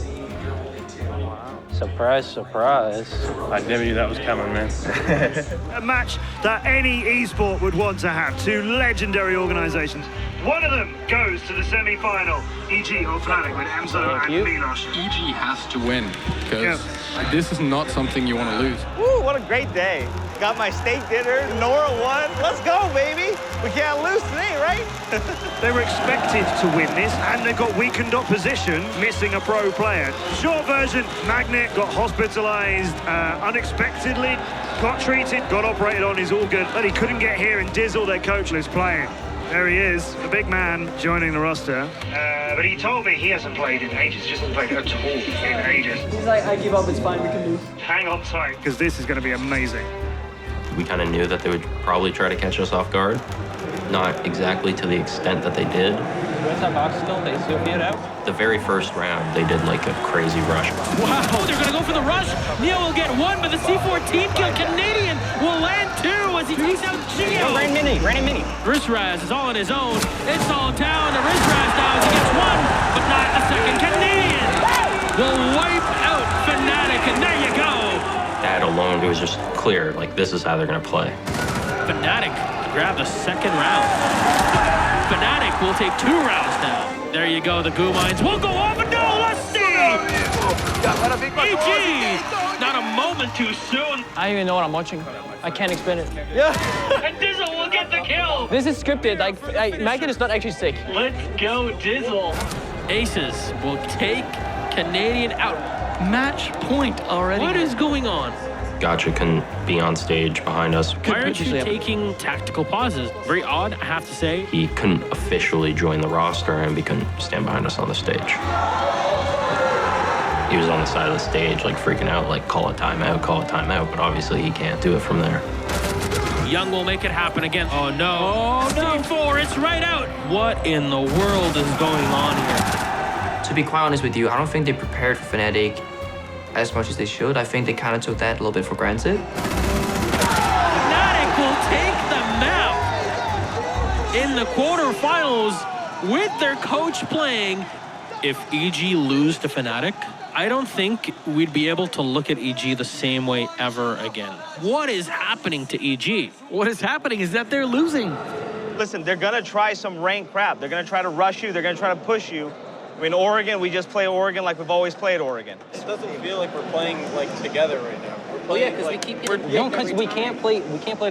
Surprise, surprise. I never knew that was coming, man. A match that any esport would want to have. Two legendary organizations. One of them goes to the semi-final. EG or Fnatic with Emzo and Milos. EG has to win because this is not something you want to lose. Woo, what a great day. Got my steak dinner, Nora won. Let's go, baby. We can't lose today, right? They were expected to win this, and they got weakened opposition, missing a pro player. Short version, Magnet got hospitalized unexpectedly, got treated, got operated on his organ, but he couldn't get here, and Dizzle, their coach, is playing. There he is, the big man joining the roster. But he told me he hasn't played in ages, just hasn't played at all in ages. He's like, I give up, it's fine, we can lose. Hang on tight, because this is going to be amazing. We kind of knew that they would probably try to catch us off guard. Not exactly to the extent that they did. Where's that box still? They still it out? The very first round, they did like a crazy rush. Wow, they're gonna go for the rush. Neo will get one, but the C4 team kill. Canadian will land two as he takes out Geo. Rain Mini. Rizraz is all on his own. It's all down to Rizraz now as he gets one, but not the second. Canadian will wipe out Fnatic, and there you go. That alone, it was just clear, like this is how they're gonna play. Fnatic to grab the second round. Fnatic will take 2 rounds now. There you go, the goo mines will go off, and no, let's see! EG! Not a moment too soon. I don't even know what I'm watching. I can't explain it. Yeah. And Dizzle will get the kill. This is scripted. Like, Magnet is not actually sick. Let's go, Dizzle. Aces will take Canadian out. Match point already. What is going on? Gotcha couldn't be on stage behind us. Why aren't you taking tactical pauses? Very odd, I have to say. He couldn't officially join the roster and he couldn't stand behind us on the stage. He was on the side of the stage, like freaking out, like call a timeout, but obviously he can't do it from there. Young will make it happen again. Oh no. Oh no. C4, it's right out. What in the world is going on here? To be quite honest with you, I don't think they prepared for Fnatic as much as they should. I think they kind of took that a little bit for granted. Fnatic will take the map in the quarterfinals with their coach playing. If EG lose to Fnatic, I don't think we'd be able to look at EG the same way ever again. What is happening to EG? What is happening is that they're losing. Listen, they're gonna try some rank crap. They're gonna try to rush you. They're gonna try to push you. I mean, Oregon, we just play Oregon like we've always played Oregon. It doesn't feel like we're playing like together right now. We're playing because like, we keep because we can't play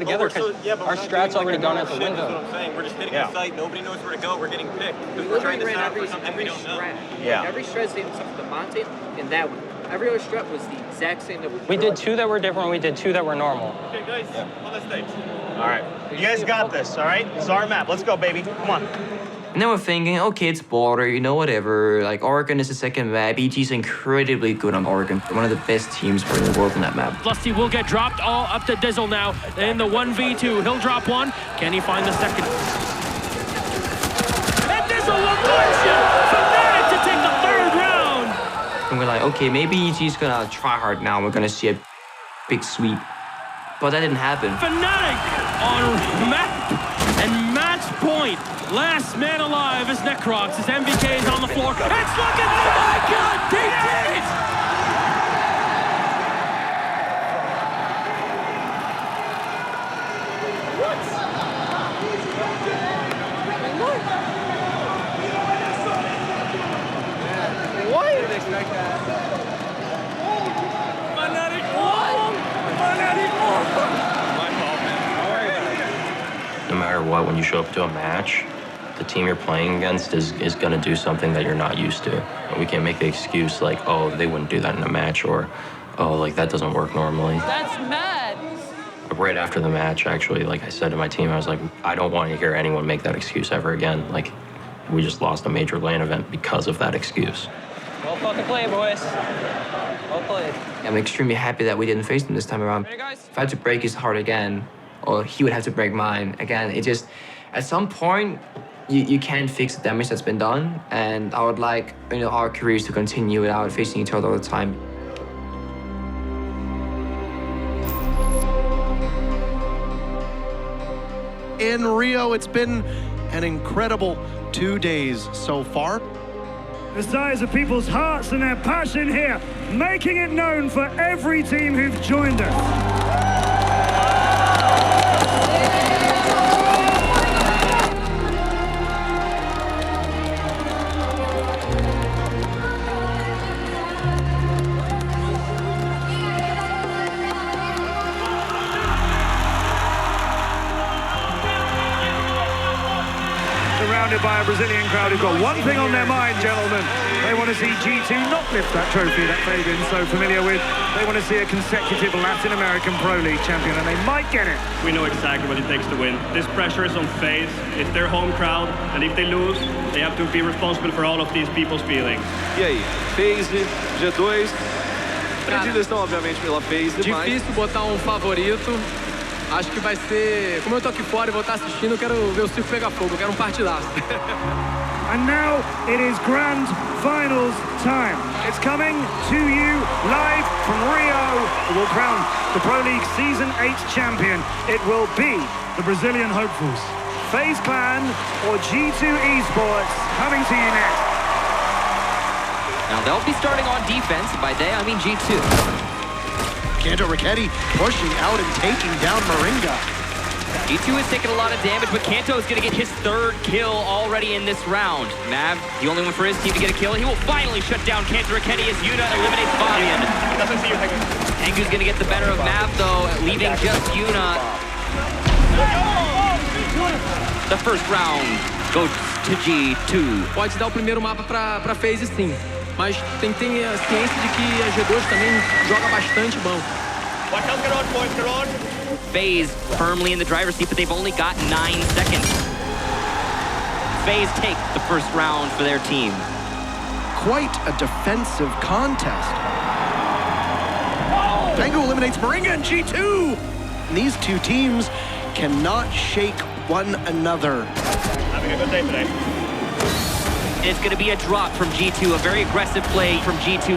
together because our strat's already gone out the window. That's what I'm saying. We're just hitting the site. Nobody knows where to go. We're getting picked because we're trying to set up for something we don't know. Yeah. Every strat did something for the mountain and that one. Every other strat was the exact same that we did 2 that were different. We did 2 that were normal. Okay, guys, on the stage. All right. You guys got this, all right? This is our map. Let's go, baby. Come on. And then we're thinking, okay, it's border, you know, whatever. Like, Oregon is the second map. EG's incredibly good on Oregon. One of the best teams in the world on that map. Lusty will get dropped all up to Dizzle now. In the 1v2, he'll drop one. Can he find the second? And Dizzle will punch it! Fnatic to take the 3rd round! And we're like, okay, maybe EG's gonna try hard now. We're gonna see a big sweep. But that didn't happen. Fnatic on map and match point. Last man alive is Necrox. His MVK is on the floor. It's looking, oh my God, they did it! What? I didn't expect that. Fnatic won! Fnatic won! My fault, man. Don't worry about it. No matter what, when you show up to a match, the team you're playing against is going to do something that you're not used to. And we can't make the excuse like, oh, they wouldn't do that in a match, or oh, like that doesn't work normally. That's mad. Right after the match, actually, like I said to my team, I was like, I don't want to hear anyone make that excuse ever again. Like, we just lost a major LAN event because of that excuse. Well fucking played, boys. Well played. I'm extremely happy that we didn't face him this time around. If I had to break his heart again, or he would have to break mine again, it just, at some point, you can't fix the damage that's been done, and I would like, you know, our careers to continue without facing each other all the time. In Rio, it's been an incredible 2 days so far. The size of people's hearts and their passion here, making it known for every team who've joined us. Surrounded by a Brazilian crowd who've got one thing on their mind, gentlemen. They want to see G2 not lift that trophy that Fabian's so familiar with. They want to see a consecutive Latin American Pro League champion, and they might get it. We know exactly what it takes to win. This pressure is on FaZe. It's their home crowd, and if they lose, they have to be responsible for all of these people's feelings. E aí, FaZe, G2, predileção obviamente pela FaZe, Difícil botar um favorito. Acho que vai ser... Como eu tô aqui fora e vou estar assistindo, eu quero ver o circo pegar fogo, eu quero um partidaço. And now it is grand finals time. It's coming to you live from Rio. It will crown the Pro League Season 8 champion. It will be the Brazilian hopefuls. FaZe Clan or G2 Esports coming to you next. Now they'll be starting on defense. By they, I mean G2. Kanto Raketti pushing out and taking down Moringa. G2 has taken a lot of damage, but Kanto is going to get his third kill already in this round. Mav, the only one for his team to get a kill. He will finally shut down Kanto Raketti as Yuna eliminates Fabian. Doesn't see you, Pengu. Pengu's going to get the better of Mav, though, leaving just Yuna. The first round goes to G2. Pode dar o primeiro mapa pra FaZe, sim. Mas tem que ter a ciência de que a G2 também joga bastante bom. FaZe firmly in the driver's seat, but they've only got 9 seconds. FaZe take the first round for their team. Quite a defensive contest. Pengu eliminates Moringa and G2. And these two teams cannot shake one another. Having a good day today. It's going to be a drop from G2, a very aggressive play from G2.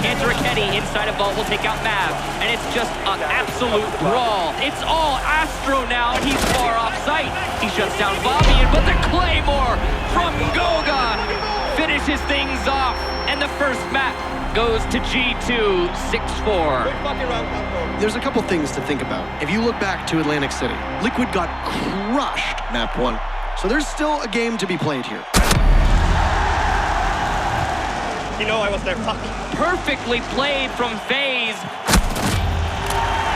Kanto Raketti inside of Vault will take out Mav, and it's just an absolute brawl. It's all Astro now, and he's far off sight. He shuts down Fabian, but the Claymore from Goga finishes things off, and the first map goes to G2, 6-4. There's a couple things to think about. If you look back to Atlantic City, Liquid got crushed map 1. So there's still a game to be played here. You know I was there. Fuck. Perfectly played from FaZe.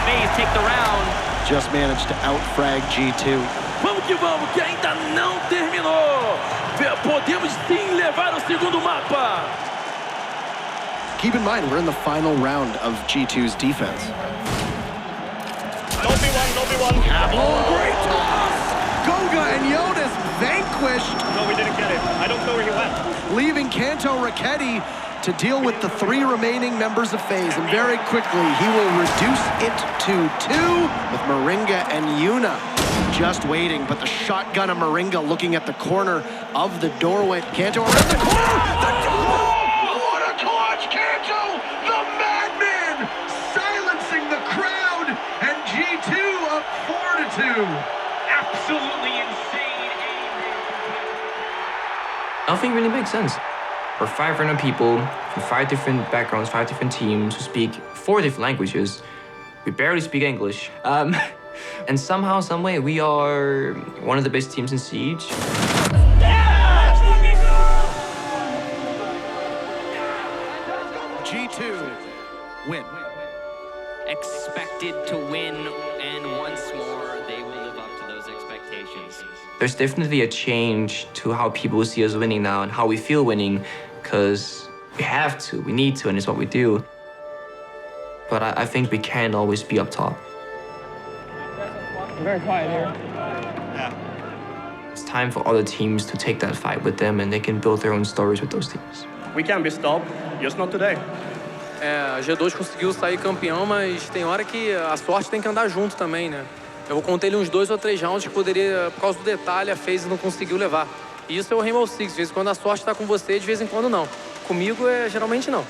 FaZe take the round. Just managed to outfrag G2. Vamos que vamos, que ainda não terminou. Podemos sim levar o segundo mapa. Keep in mind, we're in the final round of G2's defense. Don't be one. Oh, great toss! Goga and Jonas vanquished. No, we didn't get it. I don't know where he went. Leaving Kanto Raketti to deal with the 3 remaining members of FaZe, and very quickly he will reduce it to 2 with Moringa and Yuna just waiting, but the shotgun of Moringa looking at the corner of the doorway. Kanto around the corner! The double! What a clutch, Kanto! The madman! Silencing the crowd, and G2 up 4-2. Absolutely insane aim. Nothing really makes sense. We're 5 random people from 5 different backgrounds, 5 different teams who speak 4 different languages. We barely speak English. And somehow, some way, we are one of the best teams in Siege. G2 win. Expected to win, and once more, they will live up to those expectations. There's definitely a change to how people see us winning now and how we feel winning, because we have to, we need to, and it's what we do. but I think we can't always be up top. Very quiet here. It's time for other teams to take that fight with them, and they can build their own stories with those teams. We can be stopped, just not today. A G2 conseguiu sair campeão, mas tem hora que a sorte tem que andar junto também, né? Eu contei ele uns 2 ou 3 rounds que poderia, por causa do detalhe, a FaZe não conseguiu levar. E isso é o Rainbow Six, de vez em quando a sorte está com você, de vez em quando não. Comigo, geralmente não.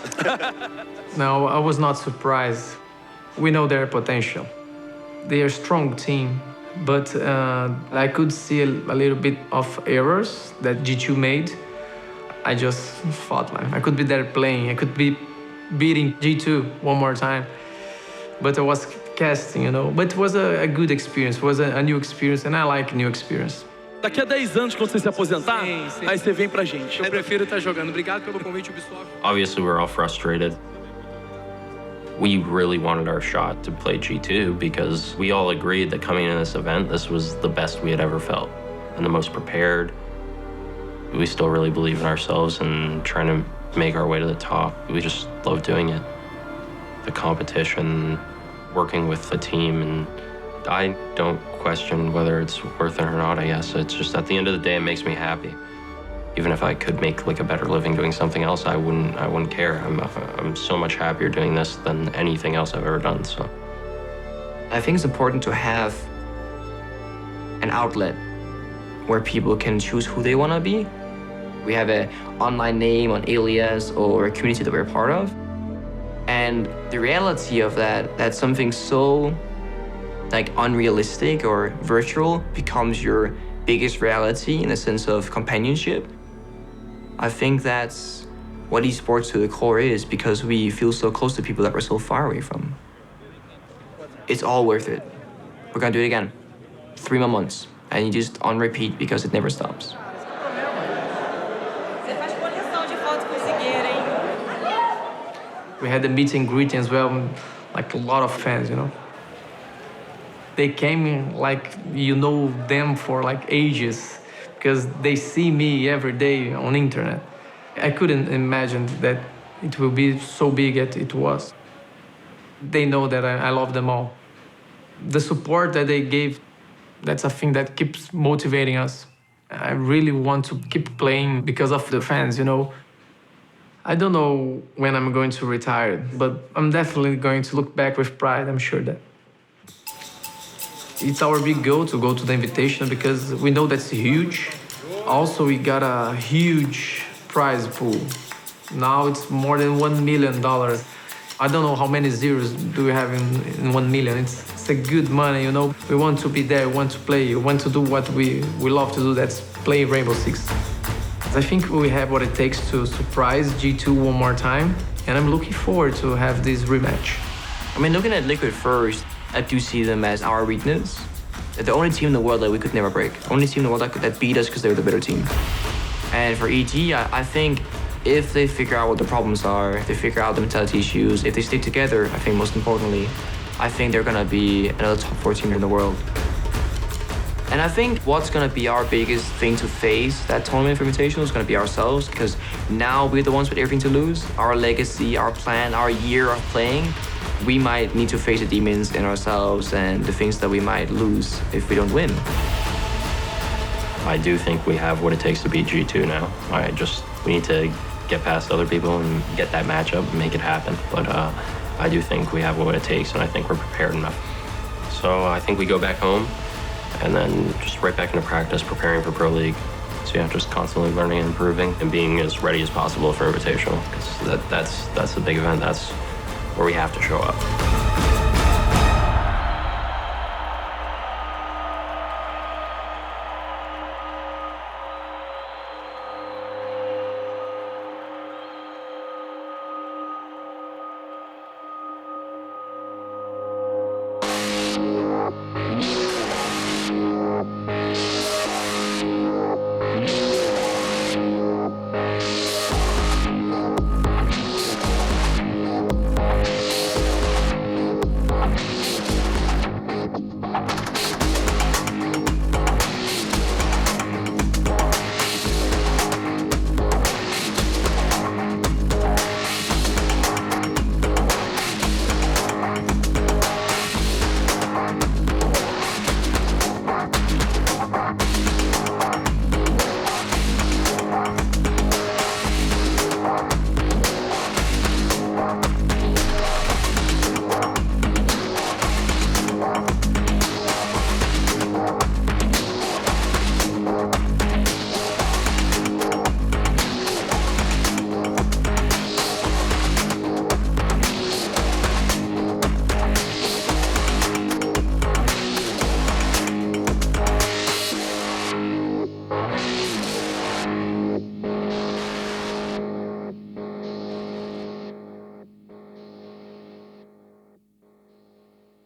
No, I was not surprised. We know their potential. They are a strong team, but I could see a little bit of errors that G2 made. I just thought like I could be there playing, I could be beating G2 one more time. But I was casting, you know. But it was a good experience, it was a new experience, and I like new experience. Daqui a 10 anos, quando você se aposentar, aí você vem pra gente. Eu prefiro estar jogando. Obrigado pelo convite, Ubisoft. Obviously, we're all frustrated. We really wanted our shot to play G2 because we all agreed that coming in this event, this was the best we had ever felt and the most prepared. We still really believe in ourselves and trying to make our way to the top. We just love doing it. The competition, working with the team, and I don't question whether it's worth it or not, I guess. It's just at the end of the day, it makes me happy. Even if I could make like a better living doing something else, I wouldn't care. I'm so much happier doing this than anything else I've ever done, so. I think it's important to have an outlet where people can choose who they want to be. We have an online name, an alias, or a community that we're part of. And the reality of that something so like unrealistic or virtual becomes your biggest reality in the sense of companionship. I think that's what esports to the core is, because we feel so close to people that we're so far away from. It's all worth it. We're gonna do it again. 3 more months, and you just on repeat because it never stops. We had the meet and greet as well, like a lot of fans, you know. They came in like you know them for like ages because they see me every day on internet. I couldn't imagine that it will be so big as it was. They know that I love them all. The support that they gave, that's a thing that keeps motivating us. I really want to keep playing because of the fans, you know. I don't know when I'm going to retire, but I'm definitely going to look back with pride, I'm sure that. It's our big goal to go to the Invitational because we know that's huge. Also, we got a huge prize pool. Now it's more than $1 million. I don't know how many zeros do we have in 1 million. It's a good money, you know. We want to be there, we want to play, we want to do what we love to do, that's play Rainbow Six. I think we have what it takes to surprise G2 one more time, and I'm looking forward to have this rematch. I mean, looking at Liquid first, I do see them as our weakness. They're the only team in the world that we could never break. Only team in the world that beat us because they were the better team. And for EG, I think if they figure out what the problems are, if they figure out the mentality issues, if they stick together, I think most importantly, I think they're gonna be another top 4 team in the world. And I think what's gonna be our biggest thing to face that tournament for Invitational is gonna be ourselves, because now we're the ones with everything to lose. Our legacy, our plan, our year of playing, we might need to face the demons in ourselves and the things that we might lose if we don't win. I do think we have what it takes to beat G2 now. We need to get past other people and get that matchup and make it happen. But I do think we have what it takes, and I think we're prepared enough. So I think we go back home and then just right back into practice, preparing for Pro League. So yeah, just constantly learning and improving and being as ready as possible for Invitational, because that's the big event. That's where we have to show up.